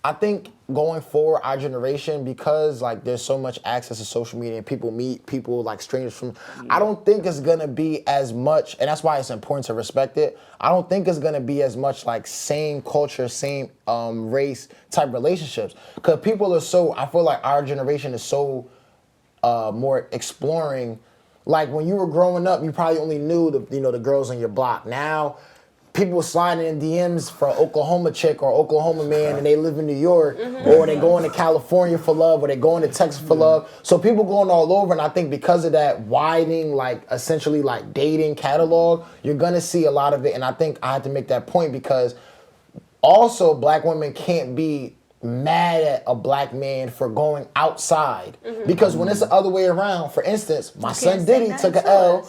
S6: I think going forward, our generation, because like there's so much access to social media and people meet people like strangers from, I don't think it's gonna be as much, and that's why it's important to respect it. I don't think it's gonna be as much like same culture, same race type relationships, because people are so, I feel like our generation is so more exploring. Like when you were growing up, you probably only knew the girls on your block. Now, people sliding in DMs for Oklahoma chick or Oklahoma man and they live in New York, or they going to California for love, or they going to Texas for love. So people going all over, and I think because of that widening, like essentially like dating catalog, you're gonna see a lot of it. And I think I had to make that point because also black women can't be mad at a black man for going outside. Because when it's the other way around, for instance, my son Diddy took an L.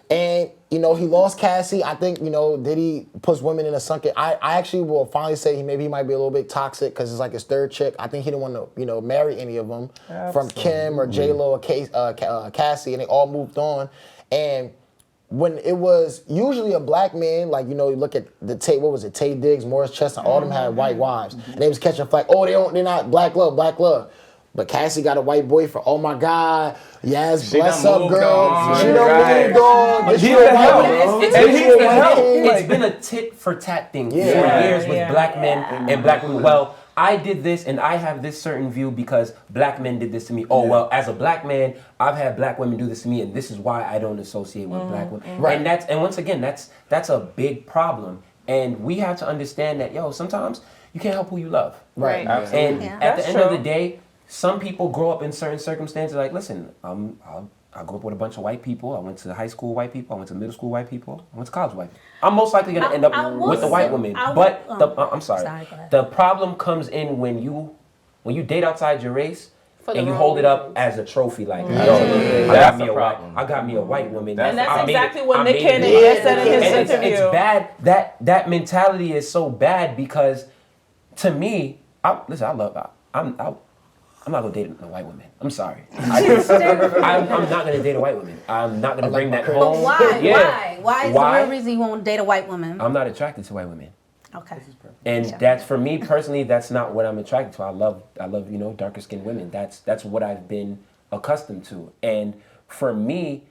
S6: And, you know, he lost Cassie. I think, you know, Diddy puts women in a sunken. I actually will finally say he might be a little bit toxic because it's like his third chick. I think he didn't want to, you know, marry any of them. From Kim or J-Lo or Cassie, and they all moved on. And when it was usually a black man, like, you know, you look at the Tay, what was it, Tay Diggs, Morris Chestnut, all them had white wives. And they was catching flack, they're not black love. But Cassie got a white boyfriend. Oh my God. Yes, bless up, girl. She done moved on.
S3: It's been a tit for tat thing for years with black men and black women. Well, I did this and I have this certain view because black men did this to me. Oh, well, as a black man, I've had black women do this to me, and this is why I don't associate with black women. Right. And once again, that's a big problem. And we have to understand that, sometimes you can't help who you love.
S6: Right.
S3: And at the end of the day, some people grow up in certain circumstances. Like, listen, I grew up with a bunch of white people. I went to high school white people. I went to middle school white people. I went to college white people. I'm most likely going to end up with the white woman. But I'm sorry. The problem comes in when you date outside your race and you hold it up as a trophy. Like, I got me a white woman.
S1: And that's exactly what Nick Cannon just said in his interview.
S3: It's bad. That mentality is so bad because, to me, I'm not gonna date a white woman. I'm sorry. I'm not gonna date a white woman. I'm not gonna bring that home.
S8: But why? Why is the real reason you won't date a white woman?
S3: I'm not attracted to white women.
S8: Okay.
S3: And that's, for me personally, that's not what I'm attracted to. I love darker skinned women. That's what I've been accustomed to. And for me,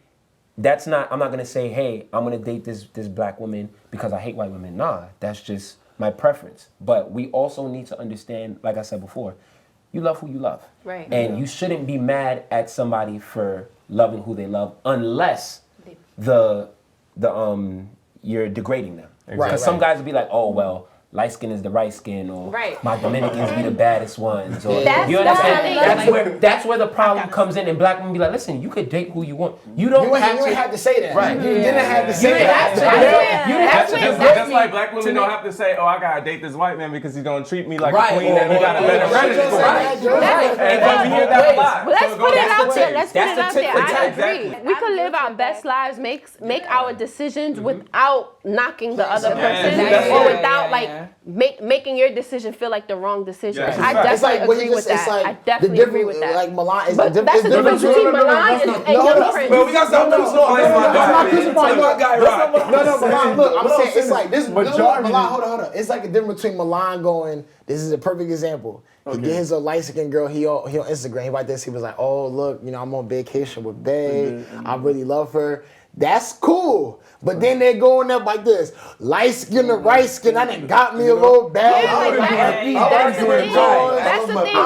S3: I'm not gonna say, hey, I'm gonna date this black woman because I hate white women. Nah, that's just my preference. But we also need to understand, like I said before, you love who you love.
S11: Right.
S3: And you shouldn't be mad at somebody for loving who they love unless you're degrading them.
S5: Right.
S3: Because some guys will be like, oh, well, light skin is the right skin, or
S11: Right.
S3: my Dominicans be the baddest ones, or
S11: That's
S3: you understand?
S11: definitely-
S3: That's where the problem comes in, and black women be like, listen, you could date who you want. You don't
S6: You ain't
S3: have
S6: have to say that.
S3: Right.
S6: You didn't have to say
S3: didn't
S6: that.
S3: have to. You didn't have to.
S5: That's like black women don't have to say, oh, I gotta date this white man because he's gonna treat me like
S3: Right.
S5: a queen and he got a better credit score. And we hear that a lot.
S11: Well, let's
S5: So
S11: put it
S5: that's
S11: out
S5: the
S11: there.
S5: thing.
S11: Let's put
S3: That's
S11: it
S3: the
S11: out
S3: tit
S11: there.
S3: for
S11: I
S3: tat.
S11: agree.
S5: Exactly.
S11: We could live our best lives, make our decisions without knocking the other person,
S5: Exactly.
S11: or
S5: Yeah,
S11: without making your decision feel like the wrong decision.
S5: Yeah.
S11: I
S5: It's
S11: definitely
S6: what
S11: agree
S6: he
S11: with
S6: just, it's
S11: that.
S6: like
S11: I definitely agree with that.
S6: Like Milan is
S11: But that's the difference between Milan and Young Prince.
S12: But we gotta stop crucifying my guy.
S6: No, Milan, look, I'm saying it's like this.
S2: Majority.
S6: Milan, hold on. It's like a difference between Milan going, this is a perfect example. He get his light skinned girl, he on Instagram, he like this, he was like, oh, look, I'm on vacation with Bae. I really love her. That's cool. But then they going up like this. Light skin to right skin, I done got me a little bag.
S11: That's the thing. That's the thing.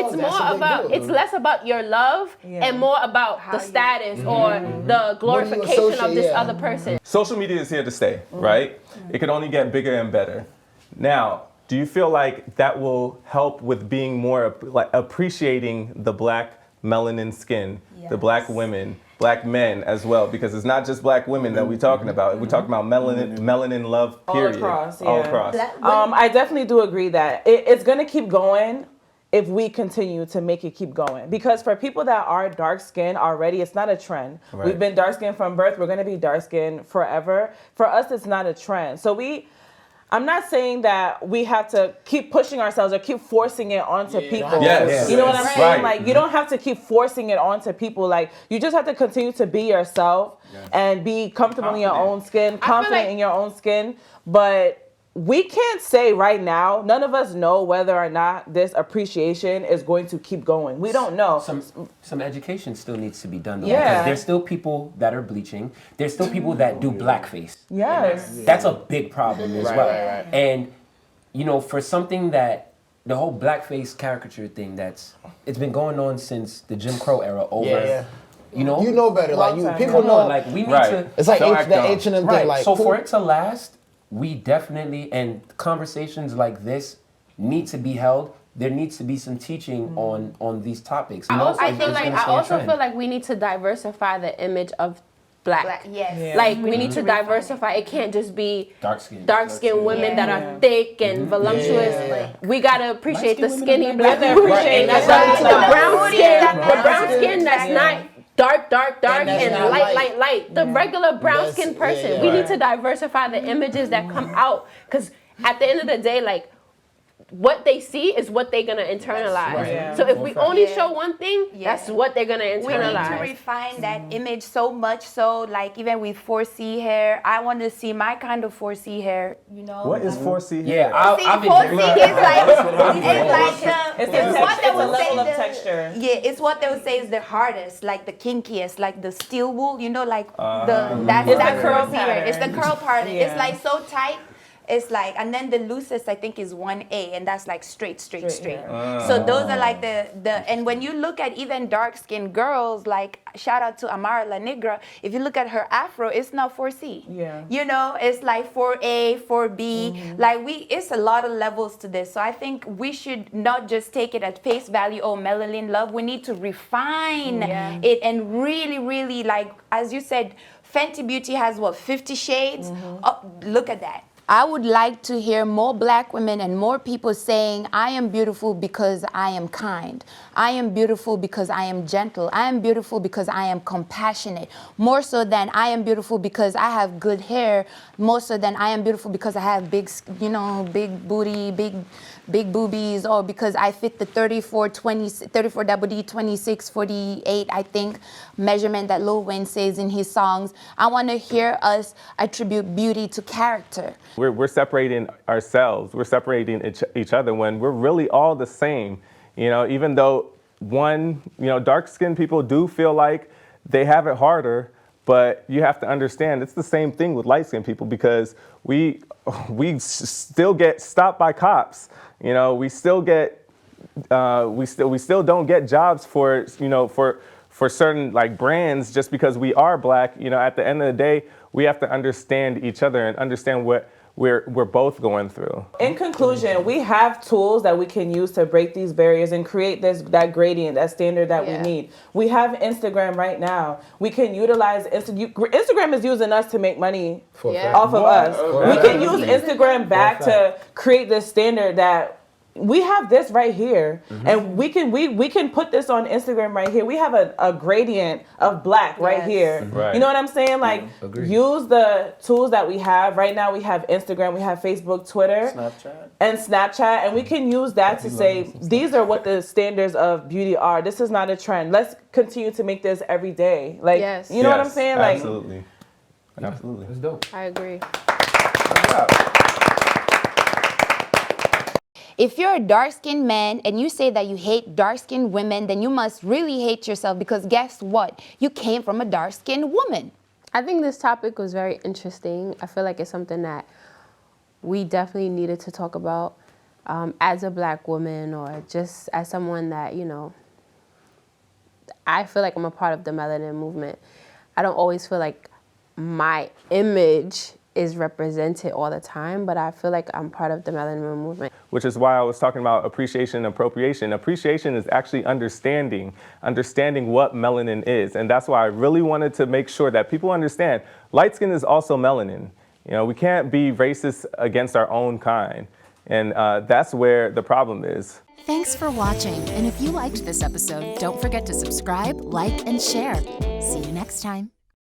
S11: It's more
S6: That's
S11: about. It's less about your love and more about the status or the glorification of this other person.
S5: Social media is here to stay, right? It can only get bigger and better. Now, do you feel like that will help with being more like appreciating the black melanin skin, the black women, black men as well? Because it's not just black women that we're talking about. We're talking about melanin love, period. All across.
S1: I definitely do agree that it's going to keep going if we continue to make it keep going. Because for people that are dark skinned already, it's not a trend.
S5: Right.
S1: We've been dark skinned from birth. We're going to be dark skinned forever. For us, it's not a trend. So I'm not saying that we have to keep pushing ourselves or keep forcing it onto people.
S5: Yes.
S1: You know what I'm saying?
S5: Right.
S1: Like, you don't have to keep forcing it onto people. Like, you just have to continue to be yourself and be comfortable in your own skin, confident in your own skin. But we can't say right now, none of us know whether or not this appreciation is going to keep going. We don't know.
S3: Some education still needs to be done, though.
S1: Yeah.
S3: Because there's still people that are bleaching. There's still people that do blackface.
S1: Yes.
S3: That's a big problem as well.
S6: Right.
S3: And, for something that, the whole blackface caricature thing it's been going on since the Jim Crow era over.
S6: Yeah.
S3: You know?
S6: You know better. Like, people
S3: Come
S6: know.
S3: on, like, we need to...
S6: It's like
S5: Don't
S6: the H&M thing. Like,
S3: So for it to last, we definitely, and conversations like this need to be held. There needs to be some teaching on these topics.
S11: I also feel like we need to diversify the image of black.
S10: Yes.
S1: Yeah.
S11: Like we need to diversify. It can't just be
S3: dark skin
S11: women that are thick and voluptuous.
S6: Yeah.
S11: We gotta appreciate the skinny black.
S1: women appreciate
S11: And the brown skin that's not dark and
S6: not
S11: light. The regular brown skin person.
S6: yeah.
S11: We need to diversify the images that come out, because at the end of the day, like, what they see is what they're gonna internalize.
S6: Right.
S1: Yeah.
S11: So if we only show one thing, that's what they're gonna
S10: We need to
S11: internalize.
S10: refine that image so much so, like, even with 4C hair, I want to see my kind of 4C hair,
S5: What is 4C
S3: Yeah,
S5: hair?
S3: I'll be
S10: 4C is like,
S1: It's
S10: what they
S1: a
S10: would say
S1: level of texture.
S10: Yeah, it's what they would say is the hardest, like the kinkiest, like the steel wool, like that's
S1: It's
S10: that
S1: the curl
S10: curl pattern. It's the
S1: pattern.
S10: curl pattern.
S1: Yeah.
S10: It's like so tight. It's like, and then the loosest I think is 1A, and that's like straight. So those are like the and when you look at even dark skinned girls, like shout out to Amara La Negra, if you look at her afro, it's not 4C.
S1: Yeah.
S10: It's like 4A, 4B. Like it's a lot of levels to this. So I think we should not just take it at face value, oh, melanin love. We need to refine it and really, really, like, as you said, Fenty Beauty has 50 shades? Oh, look at that. I would like to hear more black women and more people saying, I am beautiful because I am kind. I am beautiful because I am gentle. I am beautiful because I am compassionate. More so than I am beautiful because I have good hair. More so than I am beautiful because I have big booty, big boobies, or because I fit the 34 double D 26 48, I think, measurement that Lil Wayne says in his songs. I want to hear us attribute beauty to character.
S5: We're separating ourselves. We're separating each other when we're really all the same. Even though dark-skinned people do feel like they have it harder, but you have to understand it's the same thing with light-skinned people, because we still get stopped by cops. We still get we still don't get jobs for certain like brands just because we are black. At the end of the day, we have to understand each other and understand what we're both going through.
S1: In conclusion, we have tools that we can use to break these barriers and create that gradient, that standard that we need. We have Instagram right now. We can utilize Instagram is using us to make money off of us. We can use Instagram back to create this standard that we have this right here, and we can put this on Instagram right here. We have a gradient of black right here.
S5: Right.
S1: You know what I'm saying? Like, use the tools that we have. Right now we have Instagram, we have Facebook, Twitter, Snapchat, and we can use that to say, these are what the standards of beauty are. This is not a trend. Let's continue to make this every day. Like, you know what I'm saying? Like,
S5: absolutely. Absolutely.
S7: That's dope.
S11: I agree.
S10: If you're a dark-skinned man and you say that you hate dark-skinned women, then you must really hate yourself, because guess what? You came from a dark-skinned woman.
S11: I think this topic was very interesting. I feel like it's something that we definitely needed to talk about as a black woman, or just as someone that, you know, I feel like I'm a part of the Melanin movement. I don't always feel like my image is represented all the time, but I feel like I'm part of the Melanin movement.
S5: Which is why I was talking about appreciation and appropriation. Appreciation is actually understanding what melanin is. And that's why I really wanted to make sure that people understand light skin is also melanin. You know, we can't be racist against our own kind. And that's where the problem is.
S13: Thanks for watching. And if you liked this episode, don't forget to subscribe, like, and share. See you next time.